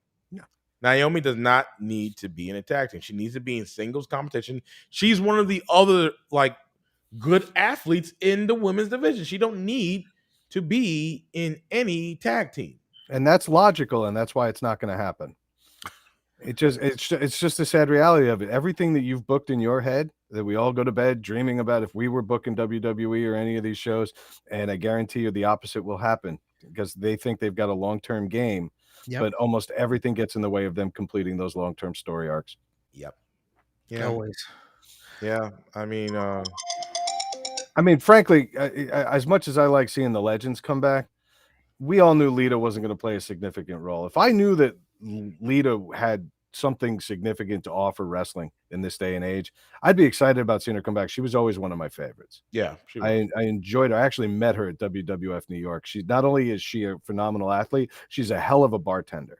Naomi does not need to be in a tag team. She needs to be in singles competition. She's one of the other like good athletes in the women's division. She don't need to be in any tag team. And that's logical, and that's why it's not going to happen. It's just a sad reality of it. Everything that you've booked in your head that we all go to bed dreaming about if we were booking WWE or any of these shows, and I guarantee you the opposite will happen because they think they've got a long-term game, but almost everything gets in the way of them completing those long-term story arcs. Yep. Yeah. Always. Yeah. I mean, frankly, as much as I like seeing the legends come back, we all knew Lita wasn't going to play a significant role. If I knew that Lita had something significant to offer wrestling in this day and age, I'd be excited about seeing her come back. She was always one of my favorites. Yeah, I enjoyed her. I actually met her at WWF New York. She not only is she a phenomenal athlete, she's a hell of a bartender.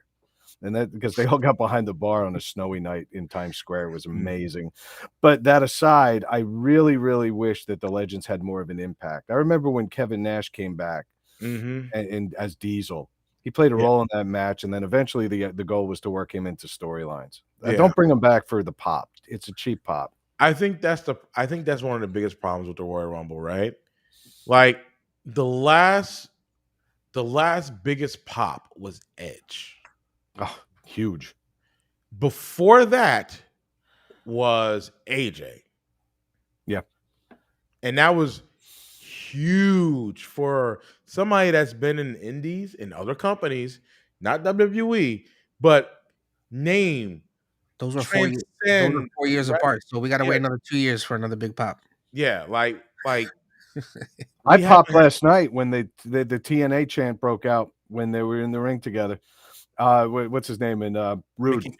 And that because they all got behind the bar on a snowy night in Times Square was amazing. But that aside, I really, really wish that the legends had more of an impact. I remember when Kevin Nash came back and as Diesel. He played a role in that match, and then eventually the goal was to work him into storylines. Don't bring him back for the pop. It's a cheap pop. I think that's one of the biggest problems with the Royal Rumble, right? Like the last biggest pop was Edge. Oh, huge. Before that was AJ. Yeah. And that was huge for somebody that's been in indies and other companies, not WWE, but name. Those are 4 years apart. So we got to wait another 2 years for another big pop. Yeah, like I popped last night when the TNA chant broke out when they were in the ring together. What's his name? And Rude.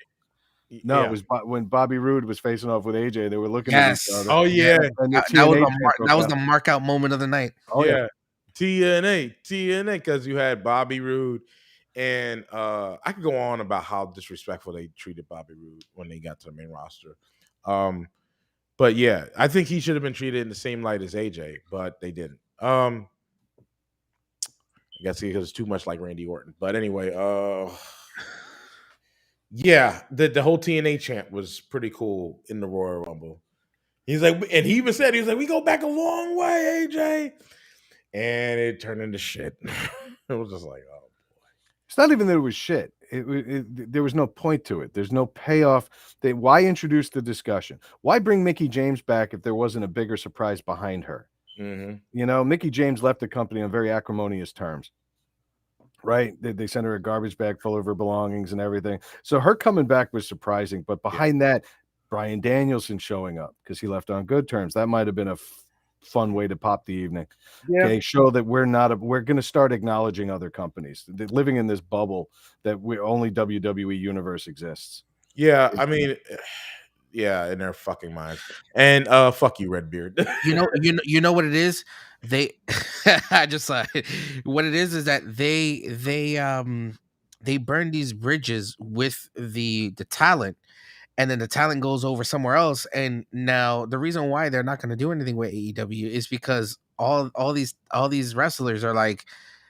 No, it was when Bobby Roode was facing off with AJ. They were looking at each other. Oh yeah, that was the mark out moment of the night. Oh yeah, TNA, because you had Bobby Roode, and I could go on about how disrespectful they treated Bobby Roode when they got to the main roster. But yeah, I think he should have been treated in the same light as AJ, but they didn't. I guess because it's too much like Randy Orton. But anyway, yeah, the whole TNA chant was pretty cool in the Royal Rumble. He's like, and he even said, he was like, we go back a long way, AJ. And it turned into shit. It was just like, oh boy. It's not even that it was shit. There was no point to it. There's no payoff. Why introduce the discussion? Why bring Mickie James back if there wasn't a bigger surprise behind her? Mm-hmm. You know, Mickie James left the company on very acrimonious terms. Right? They sent her a garbage bag full of her belongings and everything. So her coming back was surprising. But behind that, Bryan Danielson showing up because he left on good terms. That might have been a fun way to pop the evening. Yeah. Okay, show that we're going to start acknowledging other companies. They're living in this bubble that only WWE Universe exists. Yeah, I mean, in their fucking minds. And fuck you, Redbeard. You know what it is? They I just saw it. What it is that they burn these bridges with the talent, and then the talent goes over somewhere else. And now the reason why they're not going to do anything with AEW is because all these wrestlers are like,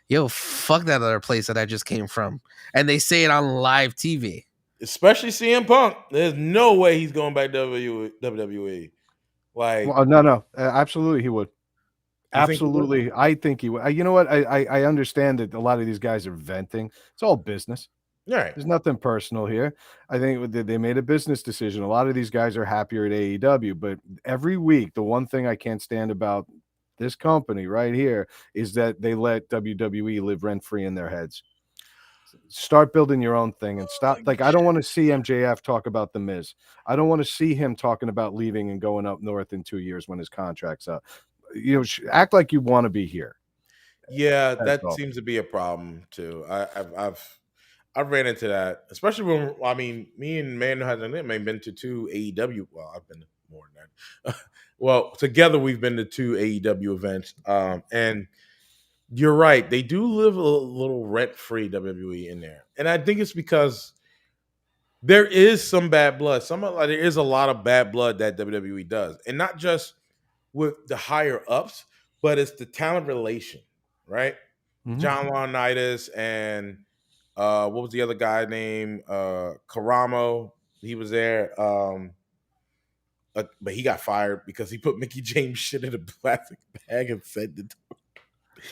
yo, fuck that other place that I just came from, and they say it on live TV. Especially CM Punk. There's no way he's going back to WWE. Like, Well, no, absolutely he would. you think he would? Absolutely, I think he would. You know what? I understand that a lot of these guys are venting. It's all business. All right. There's nothing personal here. I think they made a business decision. A lot of these guys are happier at AEW, but every week, the one thing I can't stand about this company right here is that they let WWE live rent free in their heads. Start building your own thing and stop. Like, I don't want to see MJF talk about The Miz. I don't want to see him talking about leaving and going up north in 2 years when his contract's up. Act like you want to be here. Yeah, That's that all. seems to be a problem too. I've ran into that, especially when me and Man hasn't been to 2 AEW. Well, I've been to more than that. Well, together we've been to 2 AEW events. And you're right, they do live a little rent free WWE in there, and I think it's because there is some bad blood. There is a lot of bad blood that WWE does, and not just with the higher ups, but it's the talent relation, right? Mhm. John Laurinaitis and what was the other guy named Karamo? He was there, but he got fired because he put Mickey James shit in a plastic bag and sent it.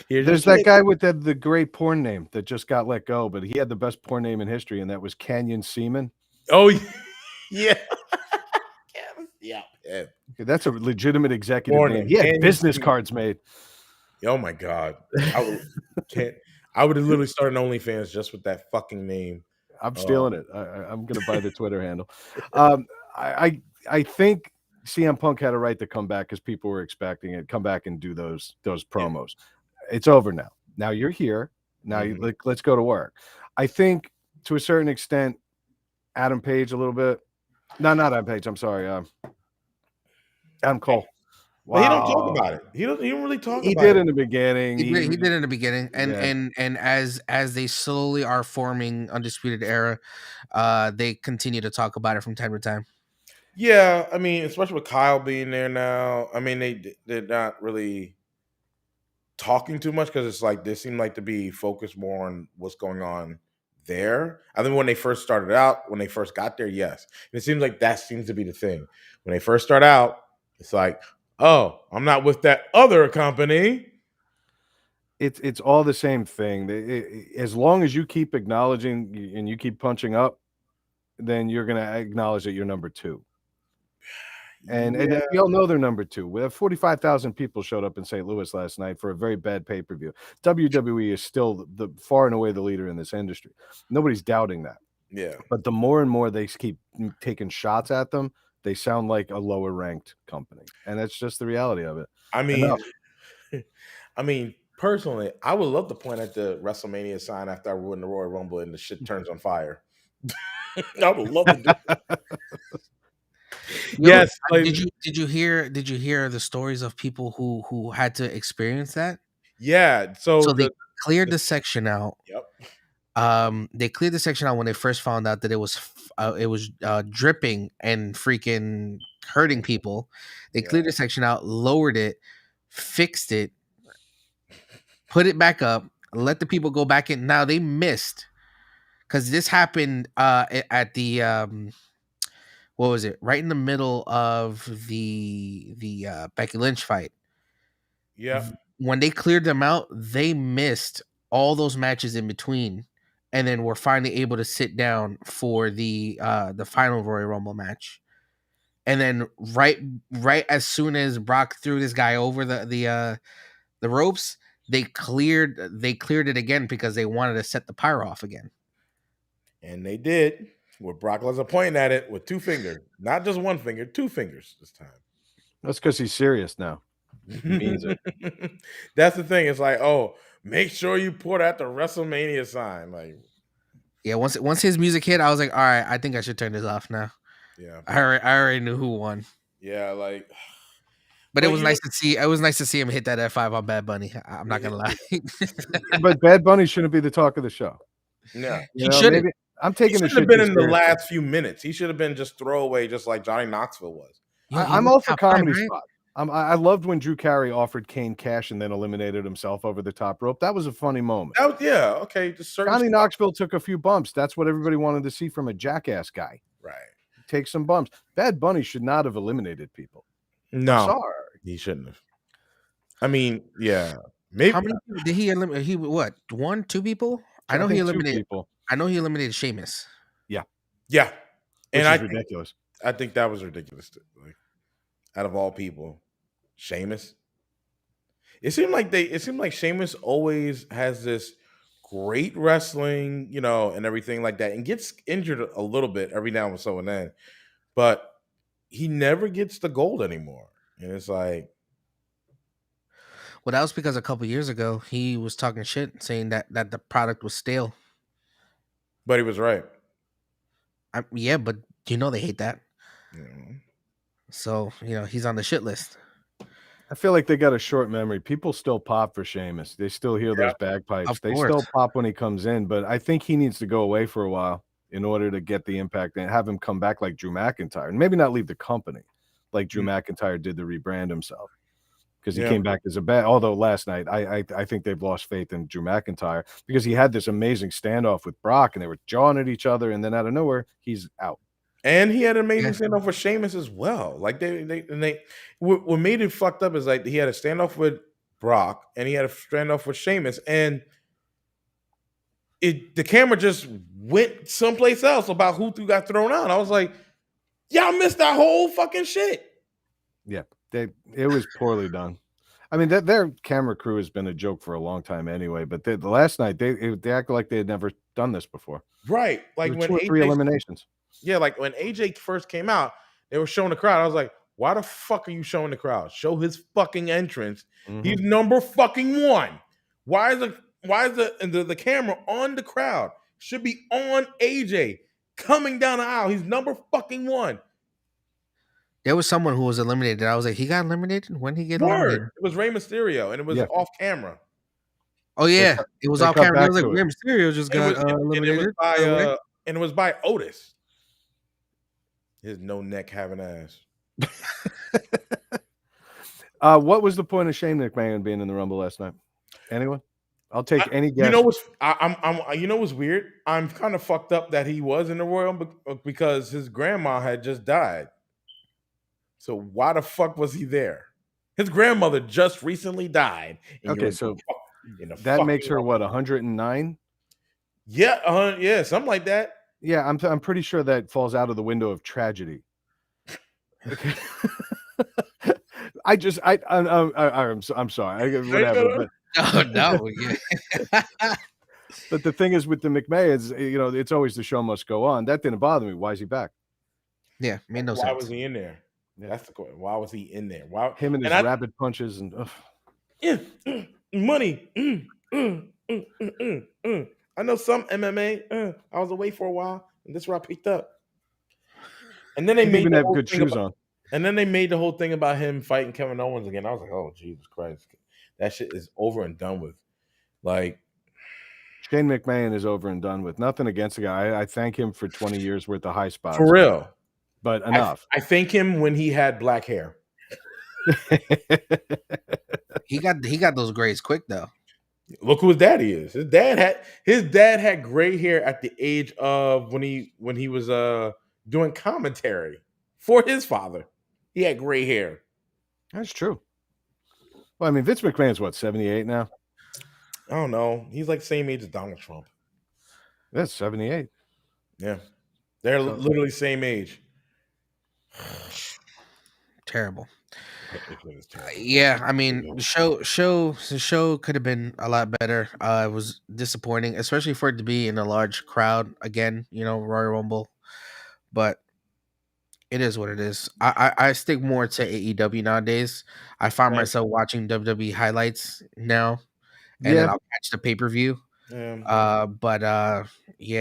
There's that guy with the great porn name that just got let go, but he had the best porn name in history, and that was Canyon Seaman. Oh yeah, yeah. That's a legitimate executive Porn name. name, He had Canyon business Seaman. cards made. Oh my god, I would have literally started an OnlyFans just with that fucking name. I'm stealing it. I'm going to buy the Twitter handle. I think CM Punk had a right to come back because people were expecting it. Come back and do those promos. It's over now. Now you're here. Now let's go to work. I think to a certain extent, Adam Page a little bit. No, not Adam Page. I'm sorry. Adam Cole. But he don't talk about it. He don't really talk He about did it. in the beginning. He did in the beginning, and Yeah. and as they slowly are forming Undisputed Era, they continue to talk about it from time to time. Yeah, I mean, especially with Kyle being there now. I mean, they're not really talking too much because it's like they seem like to be focused more on what's going on there. I think when they first started out, when they first got there, yes, it seems like that seems to be the thing. When they first start out, it's like, oh, I'm not with that other company. It's all the same thing. As long as you keep acknowledging and you keep punching up, then you're going to acknowledge that you're number two. And we all know they're number two. We have 45,000 people showed up in St. Louis last night for a very bad pay-per-view. WWE is still the far and away the leader in this industry. Nobody's doubting that. Yeah. But the more and more they keep taking shots at them, they sound like a lower ranked company. And that's just the reality of it. I mean, personally, I would love to point at the WrestleMania sign after I win the Royal Rumble and the shit turns on fire. I would love to do that. Yes. Did you hear the stories of people who had to experience that? Yeah. So they cleared the section out. Yep. They cleared the section out when they first found out that it was dripping and freaking hurting people. They cleared the section out, lowered it, fixed it, put it back up, let the people go back in. Now they missed because this happened at the what was it? Right in the middle of the Becky Lynch fight. Yeah. When they cleared them out, they missed all those matches in between, and then were finally able to sit down for the final Royal Rumble match. And then right as soon as Brock threw this guy over the ropes, they cleared it again because they wanted to set the pyro off again. And they did. With Brock Lesnar pointing at it with 2 fingers, not just 1 finger, 2 fingers this time. That's because he's serious now. He means it. That's the thing. It's like, oh, make sure you put out the WrestleMania sign. Like, yeah, once his music hit, I was like, all right, I think I should turn this off now. Yeah. I already knew who won. Yeah, like But it but was you know, nice to see. It was nice to see him hit that F5 on Bad Bunny. I'm not gonna lie. But Bad Bunny shouldn't be the talk of the show. yeah. You He know, shouldn't. maybe I'm He taking this shouldn't have shit been too in the seriously. last few minutes. He should have been just throwaway, just like Johnny Knoxville was. Yo, he I'm was all for top 5, comedy right? spots. I loved when Drew Carey offered Kane cash and then eliminated himself over the top rope. That was a funny moment. That was, yeah, okay. Just certain Johnny stuff. Knoxville took a few bumps. That's what everybody wanted to see from a jackass guy. Right. Take some bumps. Bad Bunny should not have eliminated people. No, I'm sorry. he shouldn't have. I mean, yeah, maybe. How many people did he eliminate? He what? 1, 2 people? I know he think 2 eliminated. people. I know he eliminated Sheamus. Yeah, Which and is ridiculous. I think that was ridiculous. Like, out of all people, Sheamus. It seemed like Sheamus always has this great wrestling, you know, and everything like that, and gets injured a little bit every now and so and then, but he never gets the gold anymore. And it's like, Well, that was because a couple years ago he was talking shit, saying that the product was stale. but he was right. Yeah, but you know they hate that. You know? So he's on the shit list. I feel like they got a short memory. People still pop for Sheamus. They still hear those bagpipes. Of They course. still pop when he comes in, but I think he needs to go away for a while in order to get the impact and have him come back like Drew McIntyre. And maybe not leave the company like Drew McIntyre did to rebrand himself. Because he came back as a bad. Although last night, I think they've lost faith in Drew McIntyre because he had this amazing standoff with Brock and they were jawing at each other, and then out of nowhere, he's out. And he had an amazing standoff with Sheamus as well. Like what made it fucked up is like he had a standoff with Brock and he had a standoff with Sheamus, and the camera just went someplace else about who got thrown out. I was like, y'all missed that whole fucking shit. Yeah, it was poorly done. I mean, their camera crew has been a joke for a long time anyway. But the last night, they acted like they had never done this before. Right, like when 2 or 3 eliminations. Yeah, like when AJ first came out, they were showing the crowd. I was like, why the fuck are you showing the crowd? Show his fucking entrance. Mhm. He's number fucking 1. Why is the camera on the crowd? Should be on AJ coming down the aisle. He's number fucking 1. There was someone who was eliminated. I was like, he got eliminated? When he get eliminated? Word. It was Rey Mysterio, and it was off camera. Oh yeah, it was they off cut camera. I back was like, to it. Rey Mysterio just got eliminated. And it was by Otis. His no neck having ass. What was the point of Shane McMahon being in the Rumble last night? Anyone? I'll take any guess. You know what's you know what's weird? I'm kind of fucked up that he was in the Royal because his grandma had just died. So why the fuck was he there? His grandmother just recently died. Okay, so that makes her what, 109? Yeah, yeah, something like that. Yeah, I'm pretty sure that falls out of the window of tragedy. Okay. I'm sorry. Whatever. But, Oh no. Yeah. but the thing is with the McMahons, it's always the show must go on. That didn't bother me. Why is he back? Yeah, made no sense. Why was he in there? Yeah. That's the question. Why was he in there? Why him and his rapid punches and money. I know some MMA. I was away for a while, and this is where I picked up. And then they made even have good shoes on. And then they made the whole thing about him fighting Kevin Owens again. I was like, oh Jesus Christ, that shit is over and done with. Like Shane McMahon is over and done with. Nothing against the guy. I thank him for 20 years worth of high spots. For real. But enough. I thank him when he had black hair. He got those grades quick though. Look who his daddy is. His dad had gray hair at the age of when he was doing commentary for his father. He had gray hair. That's true. Well, I mean, Vince McMahon's what, 78 now? I don't know. He's like the same age as Donald Trump. That's 78. Yeah. They're literally same age. Terrible. Yeah, I mean, the show could have been a lot better. It was disappointing, especially for it to be in a large crowd again. Royal Rumble, but it is what it is. I stick more to AEW nowadays. I find myself watching WWE highlights now, and then I'll catch the pay-per-view. Yeah. But yeah,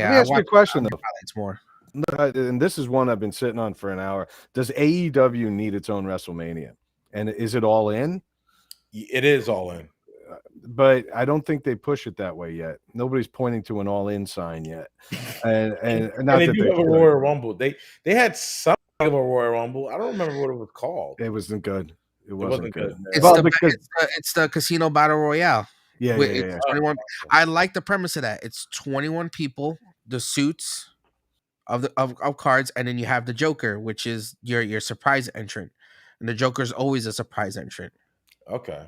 let me ask you a question though. Highlights more. And this is one I've been sitting on for an hour. Does AEW need its own WrestleMania? And is it all in? It is all in. But I don't think they push it that way yet. Nobody's pointing to an all in sign yet. And not they that do they have a should. Royal Rumble. They had some of a Royal Rumble. I don't remember what it was called. It wasn't good. It wasn't good. It's Well, the because it's the casino battle royale. yeah, It's yeah. 21. I like the premise of that. It's 21 people, the suits of cards, and then you have the Joker, which is your surprise entrant. And the Joker's always a surprise entrant. Okay.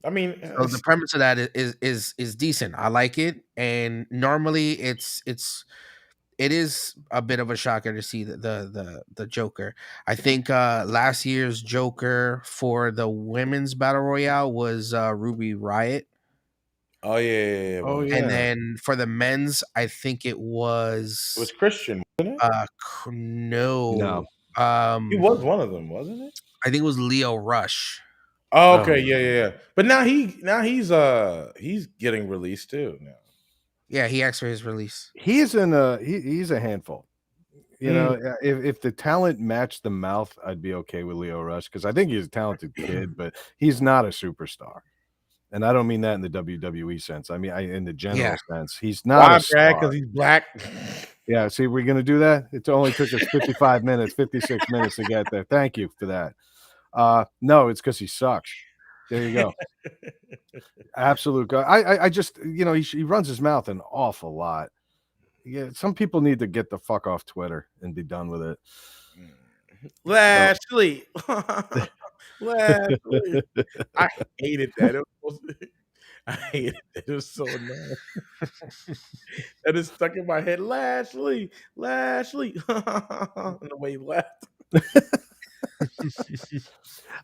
I mean, So the premise of that is decent. I like it, and normally it is a bit of a shocker to see the Joker. I think last year's Joker for the women's battle royale was Ruby Riot. oh yeah. Oh And yeah. then for the men's, I think it It was was Christian, wasn't it? no. He was one of them, wasn't it? I think it was Leo Rush. Oh, okay, yeah. But now he's getting released too now. Yeah, he asked for his release. He's a handful. You know, if the talent matched the mouth, I'd be okay with Leo Rush because I think he's a talented kid, but he's not a superstar. And I don't mean that in the WWE sense. I mean, in the general sense, he's not a star. Because he's black. Yeah, see, we're gonna do that. It only took us 55 minutes, 56 minutes to get there. Thank you for that. No, it's because he sucks. There you go. Absolute guy. I just, he runs his mouth an awful lot. Yeah, some people need to get the fuck off Twitter and be done with it. Lashley. Lashley. I hated that. I hated it. It was so annoying. That is stuck in my head. Lashley. And the way he laughed.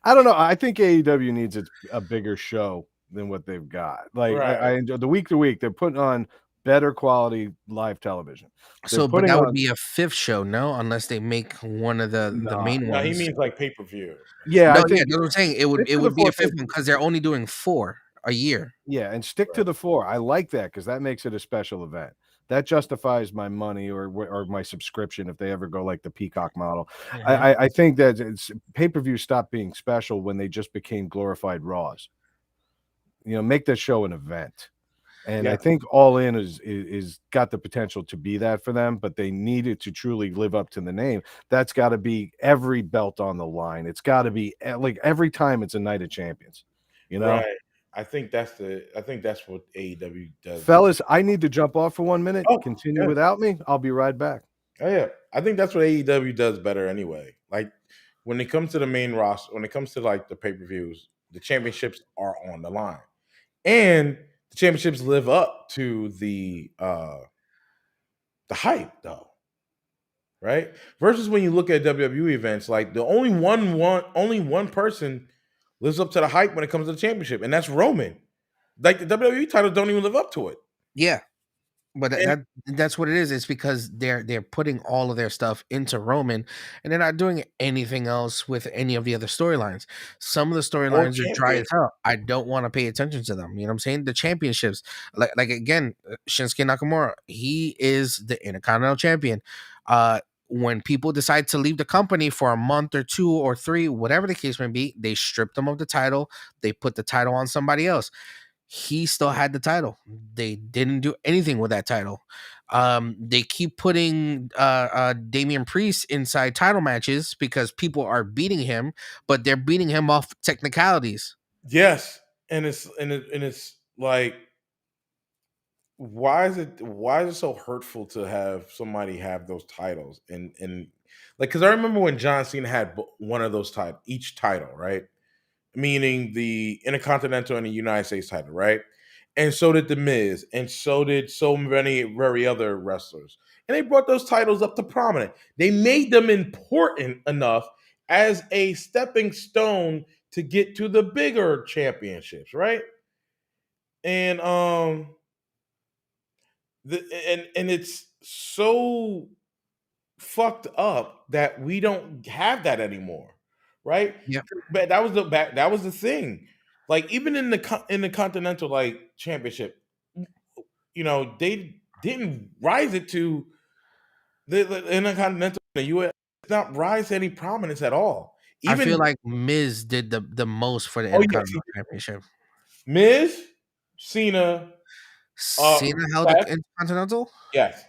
I don't know. I think AEW needs a bigger show than what they've got. Like I enjoy the week to week. They're putting on better quality live television. But that would be a fifth show, no? Unless they make one of the main ones. He means like pay-per-view. Yeah, no, that's what I'm saying. It would be a fifth one because they're only doing 4 a year. Yeah, and stick to the 4. I like that because that makes it a special event. That justifies my money or my subscription if they ever go like the Peacock model. Mm-hmm. I think that pay-per-view stopped being special when they just became glorified Raws. Make that show an event. And I think All In is got the potential to be that for them, but they need it to truly live up to the name. That's got to be every belt on the line. It's got to be like every time it's a Night of Champions. Right. I think that's what AEW does. Fellas, I need to jump off for 1 minute. Continue without me. I'll be right back. Oh yeah. I think that's what AEW does better anyway. Like when it comes to the main roster, when it comes to like the pay-per-views, the championships are on the line. And the championships live up to the hype though. Right? Versus when you look at WWE events, like the only one person lives up to the hype when it comes to the championship, and that's Roman. Like the WWE titles don't even live up to it. Yeah, but that's what it is. It's because they're putting all of their stuff into Roman, and they're not doing anything else with any of the other storylines. Some of the storylines are dry as hell. I don't want to pay attention to them. You know what I'm saying? The championships, like again, Shinsuke Nakamura, he is the Intercontinental Champion. When people decide to leave the company for a month or 2 or 3, whatever the case may be, they strip them of the title. They put the title on somebody else. He still had the title. They didn't do anything with that title. They keep putting Damian Priest inside title matches because people are beating him, but they're beating him off technicalities. Yes, and it's like, why is it so hurtful to have somebody have those titles and like, because I remember when John Cena had one of those each title, right? Meaning the Intercontinental and the United States title, right? And so did The Miz, and so did so many very other wrestlers. And they brought those titles up to prominent. They made them important enough as a stepping stone to get to the bigger championships, right? And and it's so fucked up that we don't have that anymore, right? Yeah, but that was the thing. Like even in the Continental like championship, they didn't rise it to the Intercontinental, the US, it's not rise to any prominence at all. I feel Even like Miz did the most for the oh yes, Intercontinental Championship. Miz, Cena, Cena held the Seth, Intercontinental. yes.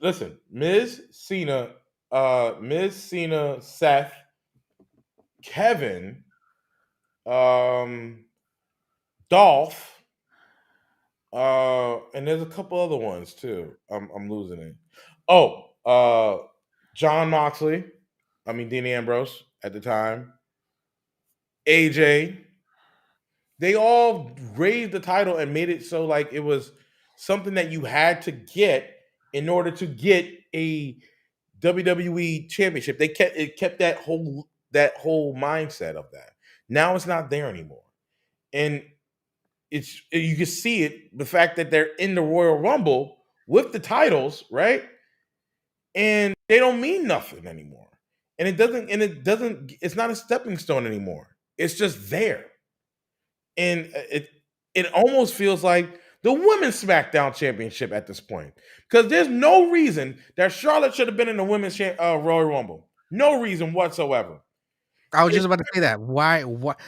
Listen, Miz, Cena, Seth, Kevin, um, Dolph, and there's a couple other ones too. I'm losing it. Oh, John Moxley. I mean Dean Ambrose at the time. AJ. They all raised the title and made it so like it was something that you had to get in order to get a WWE championship. It kept that whole mindset of that. Now it's not there anymore. And you can see it, the fact that they're in the Royal Rumble with the titles, right? And they don't mean nothing anymore. And it's not a stepping stone anymore. It's just there. And it almost feels like the women's SmackDown Championship at this point, because there's no reason that Charlotte should have been in the women's Royal Rumble. No reason whatsoever. I was It, just about to say that. Why? What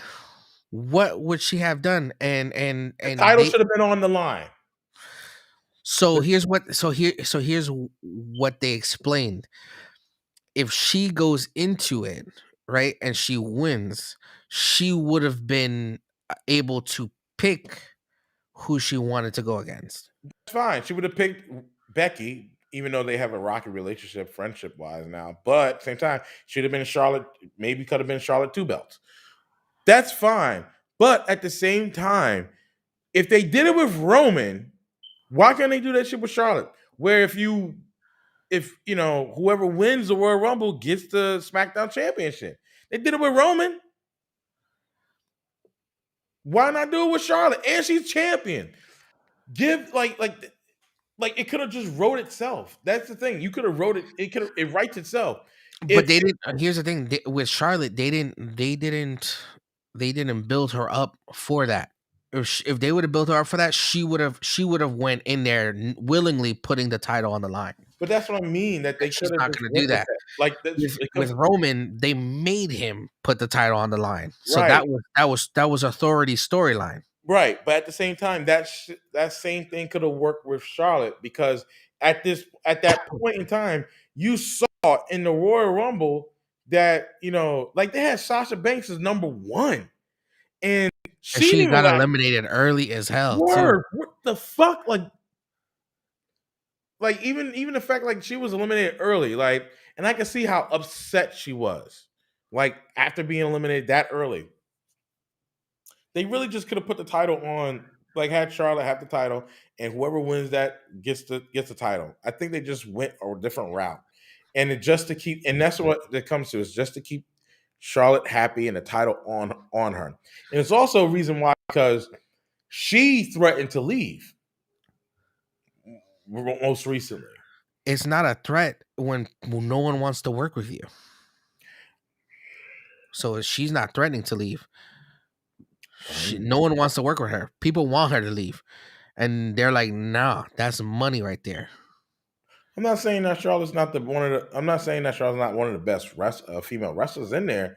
would she have done? the And title they. should have been on the line. So here's what. Here's what they explained. If she goes into it right and she wins, she would have been able to pick who she wanted to go against. It's fine. She would have picked Becky, even though they have a rocky relationship, friendship wise now. But at the same time, should have been Charlotte. Maybe could have been Charlotte two belts. That's fine. But at the same time, if they did it with Roman, why can't they do that shit with Charlotte? Where if whoever wins the Royal Rumble gets the SmackDown Championship. They did it with Roman. Why not do it with Charlotte? And she's champion. Give like it could have just wrote itself. That's the thing. You could have wrote it. It writes itself. But they didn't. Here's the thing with Charlotte, they didn't build her up for that. If they would have built her up for that, she would have went in there willingly putting the title on the line. But that's what I mean. That they She's could have not just going to went do with that. that. Like With Roman, they made him put the title on the line. So right, that was authority storyline. right. But at the same time, that same thing could have worked with Charlotte because at that point in time, you saw in the Royal Rumble that like they had Sasha Banks as number one, and And she she didn't even got eliminated early as hell too. what the fuck, like even the fact like she was eliminated early, like, and I can see how upset she was, like after being eliminated that early. They really just could have put the title on, like had Charlotte have the title, and whoever wins that gets the title. I think they just went a different route, and it just to keep, and that's what it comes to, is just to keep Charlotte happy and the title on her. And it's also a reason why, because she threatened to leave most recently. It's not a threat when no one wants to work with you. So she's not threatening to leave. No one wants to work with her. People want her to leave, and they're like, "Nah, that's money right there." I'm not saying that Charlotte's not I'm not saying that Charlotte's not one of the best female wrestlers in there,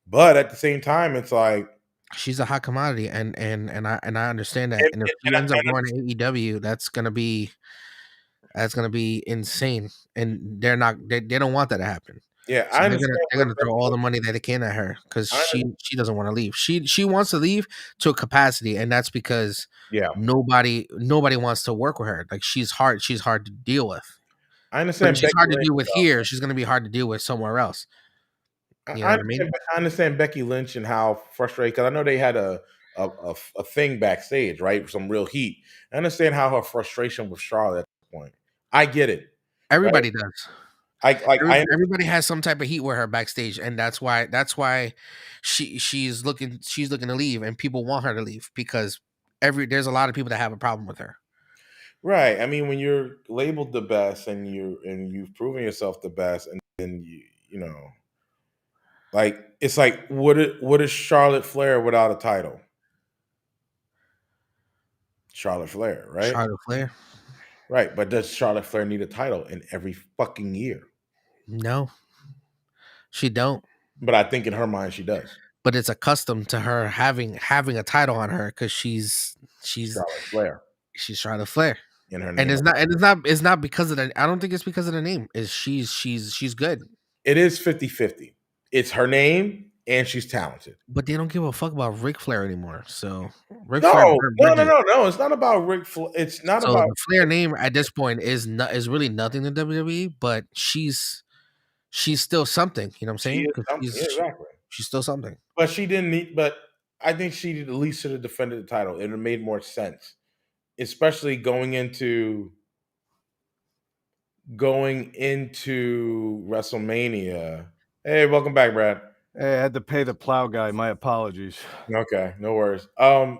but at the same time, it's like She's a hot commodity, and I understand that. And if she ends up going to AEW, that's gonna be insane. And they don't want that to happen. yeah, So I they're understand. gonna throw all the money that they can at her because I she doesn't want to leave. She wants to leave to a capacity, and that's because Yeah, nobody wants to work with her. Like she's hard to deal with. I But if understand she's Becky hard to Lynch. deal with here, she's gonna be hard to deal with somewhere else. You know what I mean? I understand Becky Lynch and how frustrated, because I know they had a thing backstage, right? Some real heat. I understand how her frustration with Charlotte at this point. I get it. Everybody does. I Everybody has some type of heat with her backstage, and that's why she's looking to leave, and people want her to leave because there's a lot of people that have a problem with her. right. I mean, when you're labeled the best and you've proven yourself the best, and then like it's like what is Charlotte Flair without a title? Charlotte Flair, right? Charlotte Flair. Right, but does Charlotte Flair need a title in every fucking year? No, she don't. But I think in her mind she does. But it's accustomed to her having a title on her because she's Charlotte Flair she's Charlotte Flair. in her And name. it's not because of the I don't think it's because of the name. Is she's good. It is 50-50. It's her name and she's talented. But they don't give a fuck about Ric Flair anymore. So Ric Flair No, burned no, no, bridges. no, no. It's not about Ric Flair. It's not So about the Flair name at this point is really nothing to WWE, but she's still something. You know what I'm she saying? is Because something. Yeah, exactly. she's still something. But she didn't need. But I think she at least should have defended the title. It would have made more sense, especially going into WrestleMania. Hey, welcome back, Brad. Hey, I had to pay the plow guy. My apologies. Okay, no worries.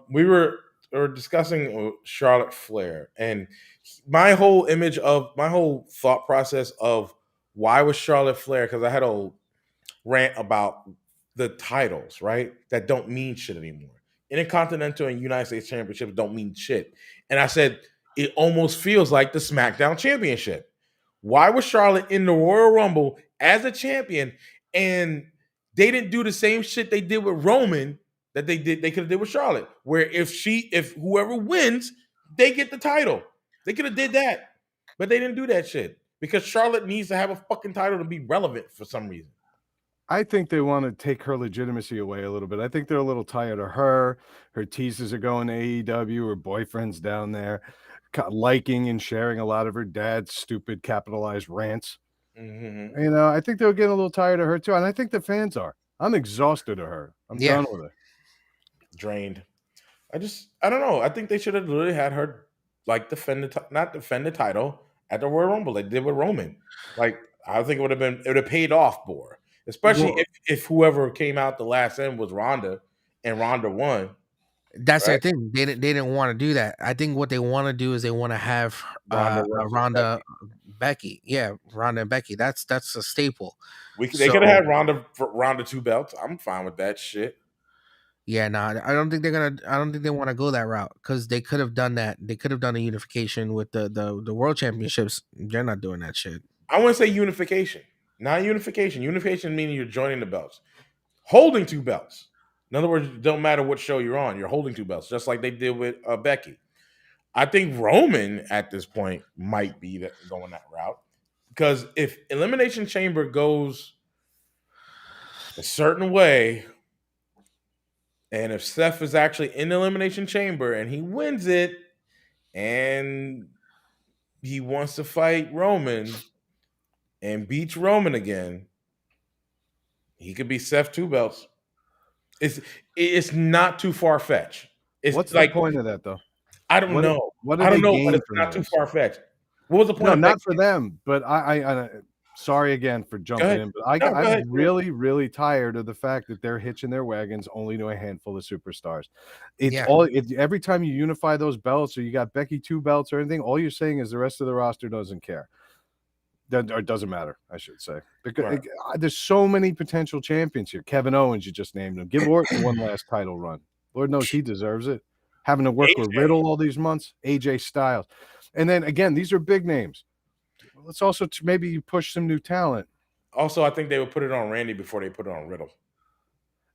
We were discussing Charlotte Flair, and my whole thought process of why was Charlotte Flair, because I had a rant about the titles, right? That don't mean shit anymore. Intercontinental and United States Championships don't mean shit. And I said it almost feels like the SmackDown Championship. Why was Charlotte in the Royal Rumble as a champion and they didn't do the same shit they did with Roman that they could have did with Charlotte, where if whoever wins, they get the title. They could have did that. But they didn't do that shit because Charlotte needs to have a fucking title to be relevant for some reason. I think they want to take her legitimacy away a little bit. I think they're a little tired of her. Her teasers are going to AEW. Her boyfriend's down there liking and sharing a lot of her dad's stupid capitalized rants. Mm-hmm. You know, I think they were getting a little tired of her too. And I think the fans are. I'm exhausted of her. I'm done with her. Drained. I don't know. I think they should have literally had her like not defend the title at the Royal Rumble. They did with Roman. Like, I think it would have paid off more. Especially if whoever came out the last end was Ronda and Ronda won. That's their thing. They didn't want to do that. I think what they want to do is they want to have Ronda Becky. Yeah, Ronda and Becky. That's a staple. They could have had Ronda 2 belts. I'm fine with that shit. Yeah, I don't think I don't think they want to go that route because they could have done that. They could have done a unification with the world championships. They're not doing that shit. I want to say unification, not unification. Unification meaning you're joining the belts, holding 2 belts. In other words, it don't matter what show you're on, you're holding 2 belts, just like they did with Becky. I think Roman at this point might be going that route because if Elimination Chamber goes a certain way, and if Seth is actually in the Elimination Chamber and he wins it, and he wants to fight Roman and beats Roman again, he could be Seth 2 belts. It's not too far fetched. What's the point of that though? I don't know. What I don't know, gain but it's from not this? too far fetched. What was the point? No, not for them. But I sorry again for jumping in, but I'm really, really tired of the fact that they're hitching their wagons only to a handful of superstars. Every time you unify those belts, or you got Becky 2 belts or anything, all you're saying is the rest of the roster doesn't care. Or it doesn't matter, I should say, because there's so many potential champions here. Kevin Owens, you just named him. Give Orton one last title run. Lord knows he deserves it. Having to work with Riddle all these months, AJ Styles, and then again, these are big names. Let's also maybe push some new talent. Also, I think they would put it on Randy before they put it on Riddle.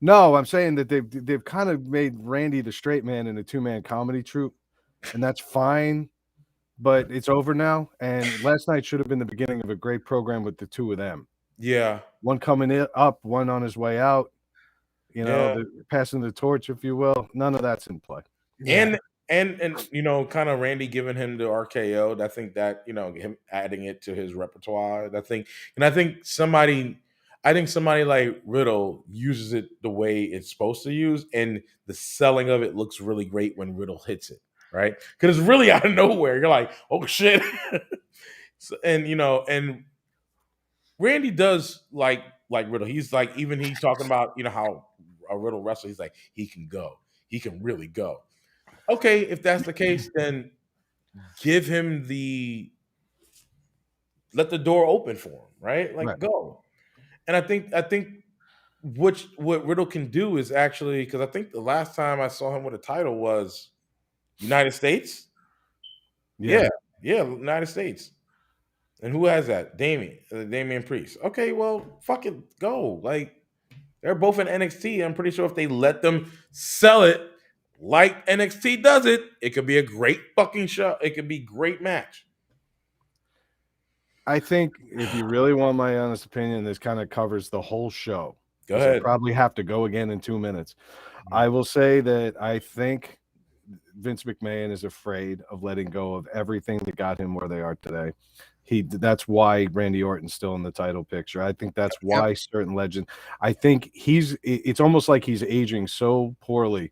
No, I'm saying that they've kind of made Randy the straight man in a 2-man comedy troupe, and that's fine. But it's over now, and last night should have been the beginning of a great program with the 2 of them. Yeah. One coming up, one on his way out. You know, passing the torch, if you will. None of that's in play. Yeah. And you know, kind of Randy giving him the RKO. I think that, you know, him adding it to his repertoire. I think somebody like Riddle uses it the way it's supposed to use, and the selling of it looks really great when Riddle hits it. Right? Because it's really out of nowhere. You're like, oh shit. And you know, and Randy does like Riddle. He's like, even he's talking about, you know, how a Riddle wrestler, he's like, he can go. He can really go. Okay, if that's the case, then give him let the door open for him, right? Like go. And I think what Riddle can do is actually, because I think the last time I saw him with a title was United States. Yeah. Yeah, United States. And who has that? Damian Priest. Okay, well, fuck it, go. Like they're both in NXT. I'm pretty sure if they let them sell it like NXT does it, it could be a great fucking show. It could be a great match. I think if you really want my honest opinion, this kind of covers the whole show. Go 'Cause I ahead. probably have to go again in 2 minutes. I will say that I think Vince McMahon is afraid of letting go of everything that got him where they are today. That's why Randy Orton's still in the title picture. I think that's why certain legends. I think it's almost like he's aging so poorly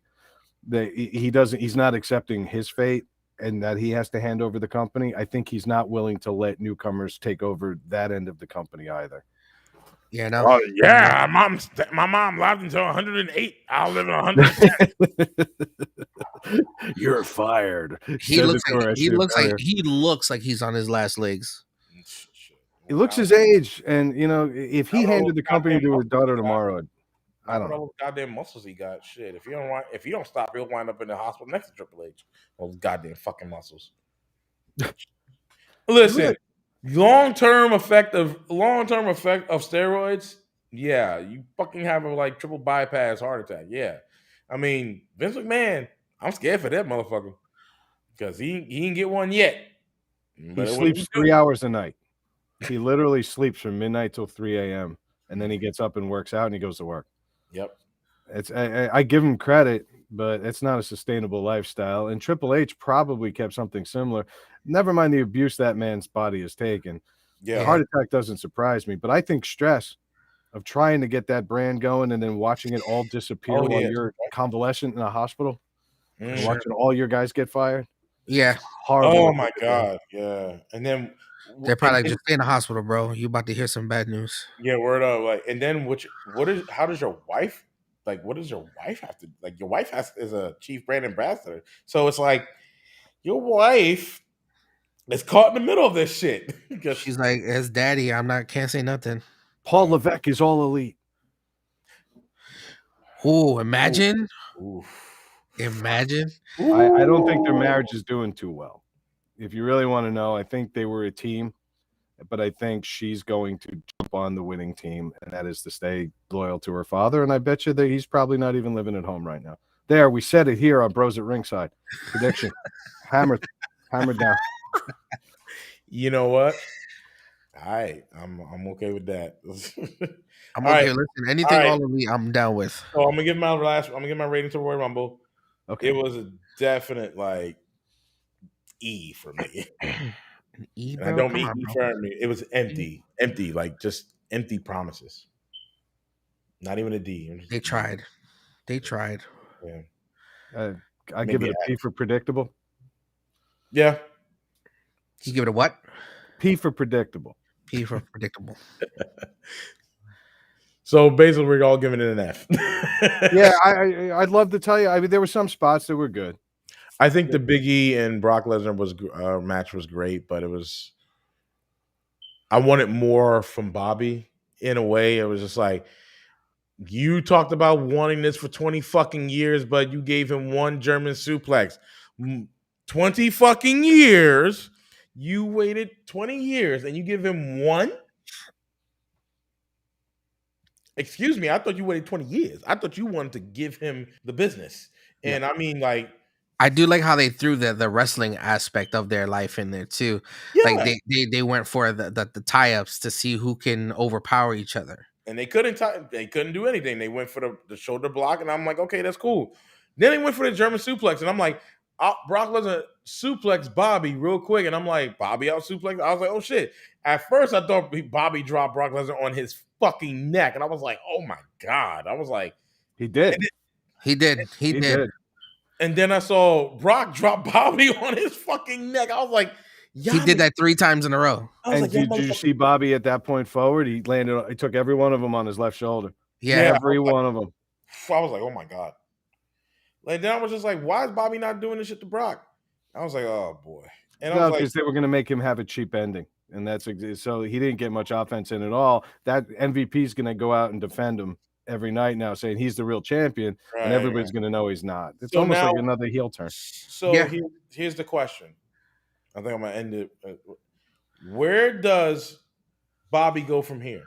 that he's not accepting his fate and that he has to hand over the company. I think he's not willing to let newcomers take over that end of the company either. Yeah, no. Oh yeah, my mom lived until 108. I'll live 110. You're fired. He looks like he's on his last legs. He looks his age, and if he handed the company to his daughter tomorrow, I don't know. Those goddamn muscles he got. Shit, if you don't stop, he'll wind up in the hospital next to Triple H. Those goddamn fucking muscles. Listen, long term effect of steroids. Yeah, you fucking have a like triple bypass heart attack. Yeah, I mean Vince McMahon. I'm scared for that motherfucker because he ain't get one yet. He sleeps 3 hours a night. He literally sleeps from midnight till 3 a.m. and then he gets up and works out and he goes to work. Yep. I give him credit, but it's not a sustainable lifestyle. And Triple H probably kept something similar. Never mind the abuse that man's body has taken. Yeah. Heart attack doesn't surprise me, but I think stress of trying to get that brand going and then watching it all disappear while you're convalescent in a hospital and watching all your guys get fired. Yeah. Horrible. Oh my God. Yeah. And then they're probably just stay in the hospital, bro. You about to hear some bad news. Yeah, word up. Like, and then how does your wife, like, what does your wife have to, like, your wife is a chief brand ambassador. So it's like your wife is caught in the middle of this shit. She's like, as daddy, can't say nothing. Paul Levesque is all elite. Oh, imagine. Imagine. I don't think their marriage is doing too well. If you really want to know, I think they were a team, but I think she's going to jump on the winning team, and that is to stay loyal to her father. And I bet you that he's probably not even living at home right now. There, we said it here on Bros at Ringside. Prediction. hammered down. You know what? All right, I'm okay with that. I'm okay. Listen, anything all elite, I'm down with. So I'm gonna give my rating to Royal Rumble. Okay, it was a definite like E for me. E, I don't mean E for me. It was empty, like just empty promises. Not even a D. They tried. Yeah. I give it a P for predictable. Yeah. You give it a what? P for predictable. P for predictable. So basically, we're all giving it an F. Yeah, I'd love to tell you. I mean, there were some spots that were good. I think the Big E and Brock Lesnar match was great, but I wanted more from Bobby. In a way, it was just like you talked about wanting this for 20 fucking years, but you gave him one German suplex. 20 fucking years. You waited 20 years and you give him one? Excuse me, I thought you waited 20 years. I thought you wanted to give him the business. And I mean, like, I do like how they threw the wrestling aspect of their life in there too. Yeah. Like they went for the tie-ups to see who can overpower each other. And they couldn't do anything. They went for the shoulder block, and I'm like, okay, that's cool. Then they went for the German suplex, and I'm like, Brock Lesnar suplex Bobby real quick, and I'm like, Bobby out suplex. I was like, oh shit. At first, I thought Bobby dropped Brock Lesnar on his fucking neck, and I was like, oh my God. I was like, he did. He did. And then I saw Brock drop Bobby on his fucking neck. I was like, he did that 3 times in a row. And did you see Bobby at that point forward? He took every one of them on his left shoulder. Yeah, every one of them. I was like, oh my God. Like, then I was just like, why is Bobby not doing this shit to Brock? I was like, oh boy. And I was like, because they were going to make him have a cheap ending. And so he didn't get much offense in at all. That MVP is going to go out and defend him every night now, saying he's the real champion, and everybody's going to know he's not. It's almost like another heel turn. So here's the question. I think I'm gonna end it. Where does Bobby go from here?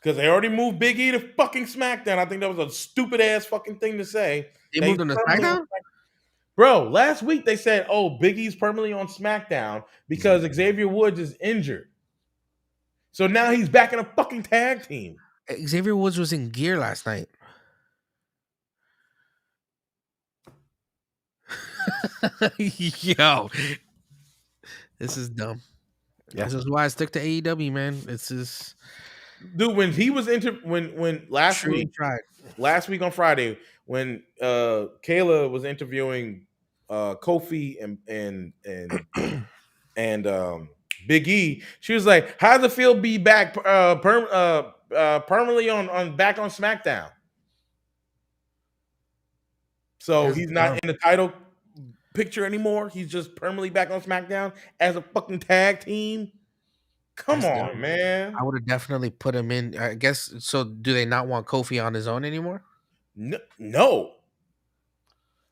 Because they already moved Big E to fucking SmackDown. I think that was a stupid ass fucking thing to say. They That he's moved him to permanently on SmackDown? SmackDown. Bro, last week they said, "Oh, Big E's permanently on SmackDown because Xavier Woods is injured." So now he's back in a fucking tag team. Xavier Woods was in gear last night. Yo, this is dumb. Yeah. This is why I stick to AEW, man. It's just Dude, when he was when last true week tried. on Friday, when Kayla was interviewing Kofi and Big E, she was like, "How does it feel to be back permanently on back on SmackDown?" So That's he's not dumb. in the title picture anymore. He's just permanently back on SmackDown as a fucking tag team. Come That's on, dumb. man. I would have definitely put him in. I guess so. Do they not want Kofi on his own anymore? No.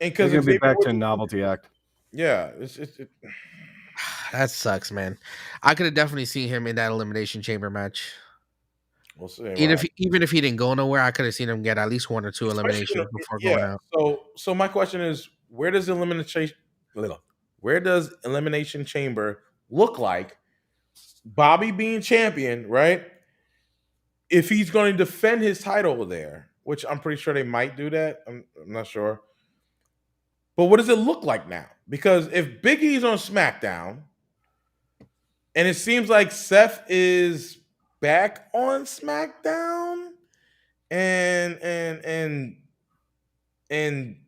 And They're because gonna be Xavier back Woods, to novelty act. yeah, That sucks, man. I could have definitely seen him in that elimination chamber match. we'll see. Even if he didn't go nowhere, I could have seen him get at least one or two eliminations before Yeah. going out. So my question is, where does elimination chamber look like? Bobby being champion, right? If he's going to defend his title there, which I'm pretty sure they might do that. I'm not sure. But what does it look like now? Because if Big E's on SmackDown, and it seems like Seth is back on SmackDown, and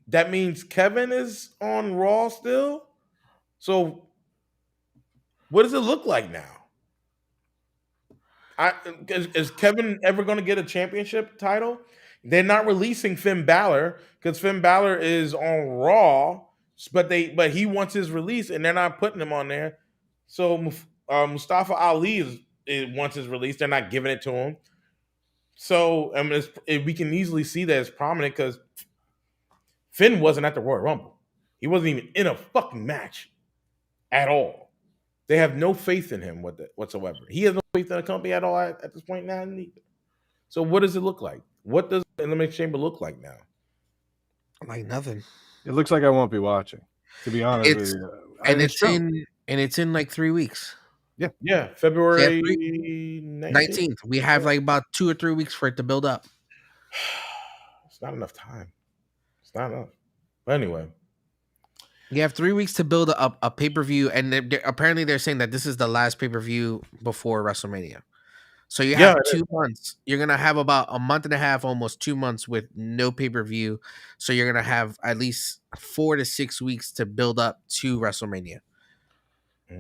that means Kevin is on Raw still. So what does it look like now? Is Kevin ever going to get a championship title? They're not releasing Finn Balor because Finn Balor is on Raw, but he wants his release and they're not putting him on there. So Mustafa Ali wants his release. They're not giving it to him. So I mean, we can easily see that it's prominent because Finn wasn't at the Royal Rumble. He wasn't even in a fucking match at all. They have no faith in him whatsoever. He has no faith in the company at all at this point now. Neither. So what does it look like? What does the Elimination Chamber look like now? Like nothing. It looks like I won't be watching. To be honest with It's you. it's in like 3 weeks. Yeah, February 19th. We have like about 2 or 3 weeks for it to build up. It's not enough time. It's not enough. But anyway, You have 3 weeks to build up a pay-per-view, and apparently they're saying that this is the last pay-per-view before WrestleMania. So you have 2 months. You're gonna have about a month and a half, almost 2 months with no pay-per-view. So you're gonna have at least 4 to 6 weeks to build up to WrestleMania.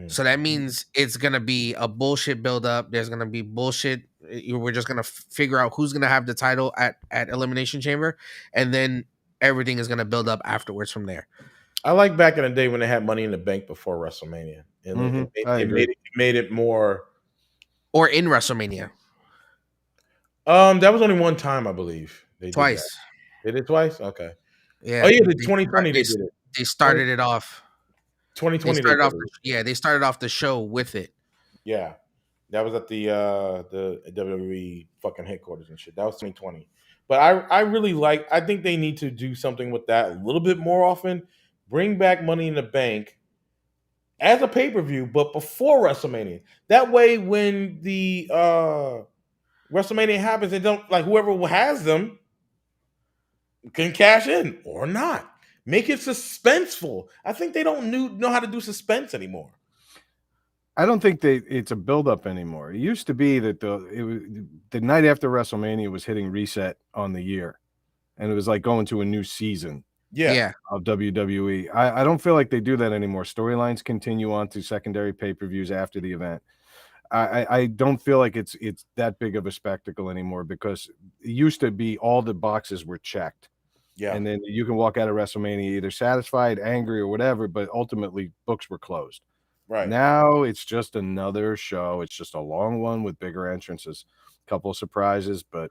So that means it's gonna be a bullshit build up. There's gonna be bullshit. We're just gonna figure out who's gonna have the title at Elimination Chamber, and then everything is gonna build up afterwards from there. I like back in the day when they had Money in the Bank before WrestleMania, and it made it more. Or in WrestleMania. That was only one time, I believe. Twice. They did twice. Okay. Yeah. Oh yeah, the 2020 they did it. They started it off. 2020 they started off the show with it. Yeah, that was at the WWE fucking headquarters and shit. That was 2020. But I really I think they need to do something with that a little bit more often. Bring back Money in the Bank as a pay-per-view, but before WrestleMania. That way, when the WrestleMania happens, they don't like whoever has them can cash in or not. Make it suspenseful. I think they don't know how to do suspense anymore. I don't think it's a buildup anymore. It used to be that the night after WrestleMania was hitting reset on the year, and it was like going to a new season. Of WWE. I don't feel like they do that anymore. Storylines continue on to secondary pay-per-views after the event. I don't feel like it's that big of a spectacle anymore because it used to be all the boxes were checked. Yeah. And then you can walk out of WrestleMania either satisfied, angry, or whatever, but ultimately books were closed. Right. Now it's just another show. It's just a long one with bigger entrances, a couple of surprises, but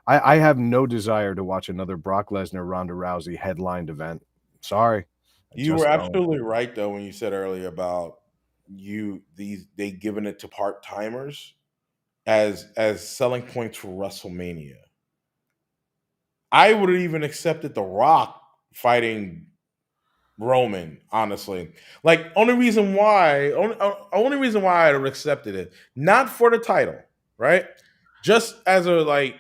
I have no desire to watch another Brock Lesnar, Ronda Rousey headlined event. Sorry. You were absolutely right, though, when you said earlier about they given it to part timers as selling points for WrestleMania. I would have even accepted The Rock fighting Roman, honestly. Like only reason why I'd have accepted it, not for the title, right? Just as a like,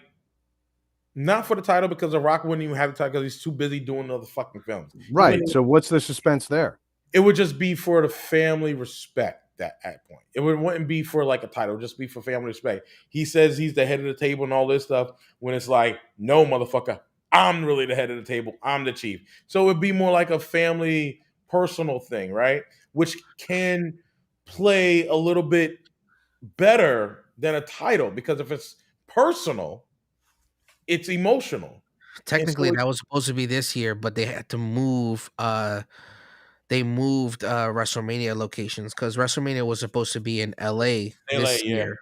not for the title because The Rock wouldn't even have the title because he's too busy doing other fucking films. He Right. wouldn't So what's the suspense there? It would just be for the family respect that at point. Wouldn't be for like a title, just be for family respect. He says he's the head of the table and all this stuff when it's like, no, motherfucker, I'm really the head of the table. I'm the chief. So it'd be more like a family personal thing, right? Which can play a little bit better than a title because if it's personal, it's emotional. And so Technically, that was supposed to be this year, but they had to move. They moved WrestleMania locations because WrestleMania was supposed to be in LA LA, this yeah, year,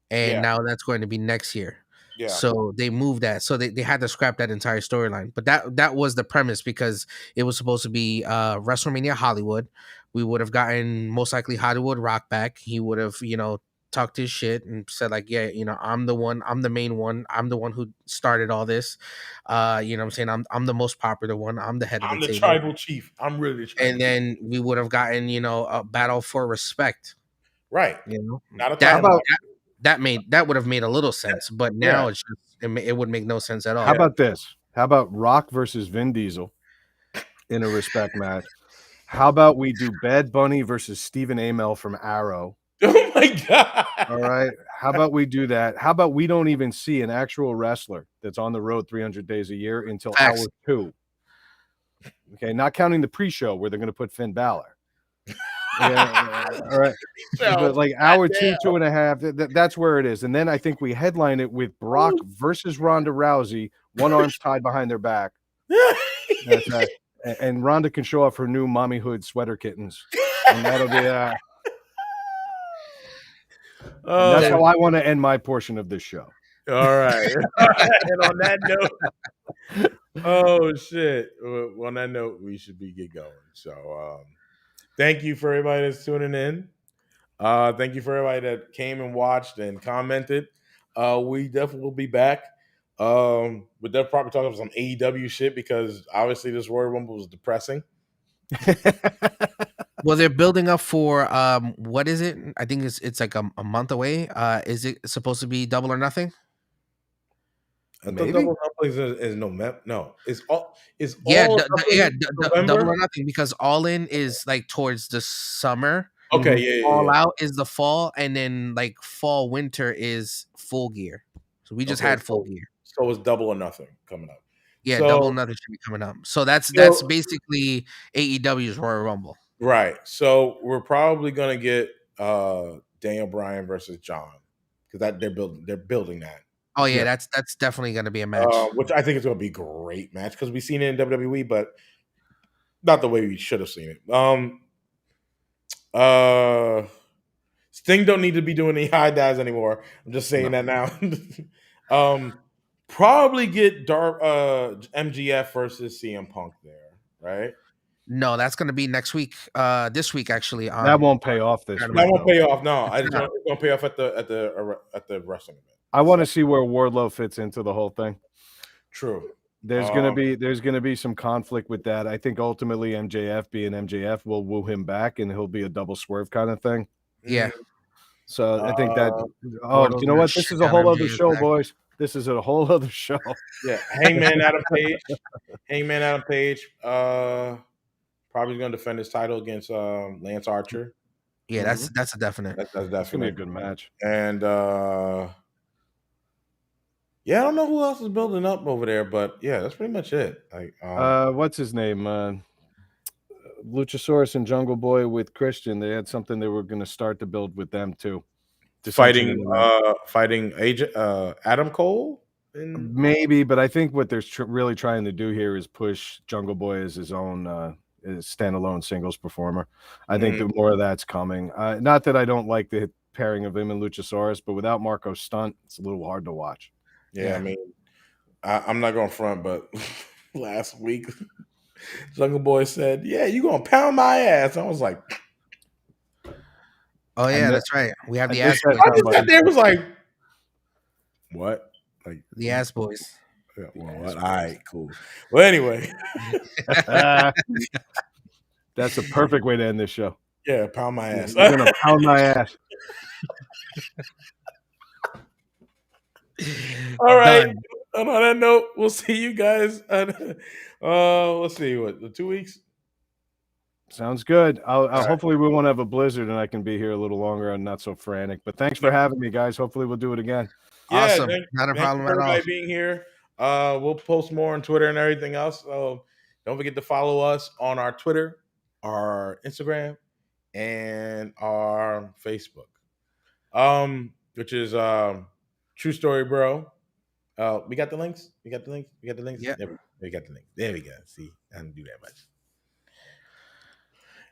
and yeah, now that's going to be next year. yeah. So they moved that. So they had to scrap that entire storyline. But that was the premise because it was supposed to be WrestleMania Hollywood. We would have gotten most likely Hollywood Rock back. He would have, talked his shit and said like, yeah, I'm the one, I'm the main one, I'm the one who started all this. What I'm saying? I'm the most popular one. I'm the head of the I'm the table. tribal chief. I'm really the tribal And chief. then we would have gotten, a battle for respect. Right. You know Not a that How title. about that would have made a little sense, but Yeah. now it's just it would make no sense at all. how about this? How about Rock versus Vin Diesel in a respect match? How about we do Bad Bunny versus Stephen Amell from Arrow? Oh my god. All right. How about we do that? How about we don't even see an actual wrestler that's on the road 300 days a year until Facts. hour 2? Okay, not counting the pre-show where they're going to put Finn Balor. Yeah, all right. But like hour 2, 2.5, that's where it is. And then I think we headline it with Brock versus Ronda Rousey, one arm's tied behind their back. That's right. And Ronda can show off her new mommyhood sweater kittens. And that'll be that's how I want to end my portion of this show. All right. And on that note, oh shit. On that note, we should get going. So thank you for everybody that's tuning in. Thank you for everybody that came and watched and commented. We definitely will be back. We're definitely probably talking about some AEW shit because obviously this Royal Rumble was depressing. Well, they're building up for what is it? I think it's like a month away. Is it supposed to be Double or Nothing? I thought Maybe? Double or Nothing is no. It's all Double or Nothing because All In is like towards the summer. Okay, yeah. All Out is the fall, and then like fall winter is Full Gear. So we just had Full Gear. So it's Double or Nothing coming up. Yeah, So, Double or Nothing should be coming up. So that's basically AEW's Royal Rumble. Right. So we're probably gonna get Daniel Bryan versus John because that they're building that. Oh yeah, that's definitely gonna be a match. Which I think is gonna be a great match because we've seen it in WWE, but not the way we should have seen it. Sting don't need to be doing any high dives anymore. I'm just saying that now. Probably get MGF versus CM Punk there, right? No, that's gonna be next week. This week actually. That won't pay off this week. That won't pay off. No, I just want it's gonna pay off at the wrestling event. I want to see where Wardlow fits into the whole thing. True. There's gonna be some conflict with that. I think ultimately MJF being MJF will woo him back, and he'll be a double swerve kind of thing. Yeah. So I think that. Oh, you know what? This is a whole other show, boys. This is a whole other show. Yeah, Hangman Adam Page. Probably going to defend his title against Lance Archer. Yeah, that's a definite. That's Gonna be definitely a good match. And yeah, I don't know who else is building up over there, but yeah, that's pretty much it. Like, what's his name? Luchasaurus and Jungle Boy with Christian. They had something they were going to start to build with them too. Fighting agent Adam Cole. Maybe, but I think what they're really trying to do here is push Jungle Boy as his own standalone singles performer. I think that more of that's coming. Not that I don't like the pairing of him and Luchasaurus, but without Marco Stunt, it's a little hard to watch. Yeah. I mean, I'm not going to front, but last week, Jungle Boy said, "Yeah, you gonna pound my ass." I was like, Oh yeah, mi- that's right. We have I the miss ass that boys. I so just much. sat there and was like, what? Like, The ass boys. yeah, well, The what? ass All right, cool. Well, anyway, That's the perfect way to end this show. yeah, pound my ass. You're gonna pound my ass. All right. Done. And on that note, we'll see you guys. Let's see, what, 2 weeks? Sounds good. I'll right. hopefully we won't have a blizzard and I can be here a little longer and not so frantic. But thanks for having me, guys. Hopefully we'll do it again. Yeah, Awesome. Not a thank you problem for at all. everybody being here. We'll post more on Twitter and everything else. So don't forget to follow us on our Twitter, our Instagram, and our Facebook. Which is True Story Bro. We got the links. We got the links. We got the links. Yeah. We got the link. There we go. See, I didn't do that much.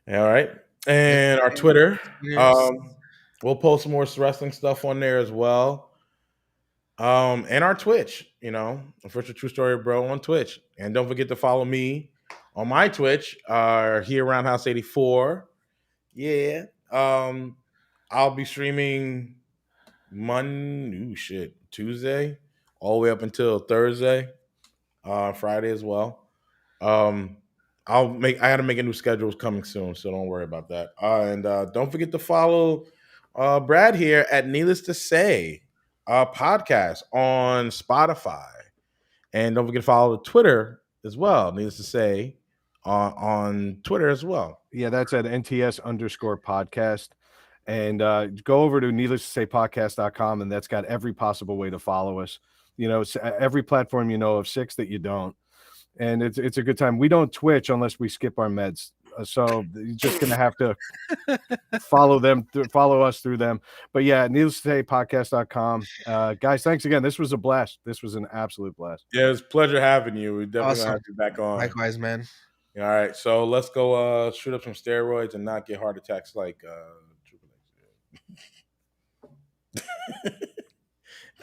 All right. And our Twitter. Yes. We'll post some more wrestling stuff on there as well. And our Twitch, Official True Story Bro on Twitch. And don't forget to follow me on my Twitch, here Roundhouse 84. Yeah. I'll be streaming Tuesday, all the way up until Thursday, Friday as well. I got to make a new schedule coming soon, so don't worry about that. And don't forget to follow Brad here at Needless to Say podcast on Spotify, and don't forget to follow the Twitter as well. Needless to Say on Twitter as well. Yeah, that's at NTS_podcast. And go over to needless to say podcast.com, and that's got every possible way to follow us. Every platform of 6 that you don't. And it's a good time. We don't Twitch unless we skip our meds. So you're just gonna have to follow us through them. But yeah, needless to say podcast.com. Guys, thanks again. This was a blast. This was an absolute blast. Yeah, it's a pleasure having you. We definitely Awesome. gonna have you back on. Likewise, man. All right, so let's go shoot up some steroids and not get heart attacks like Triple H.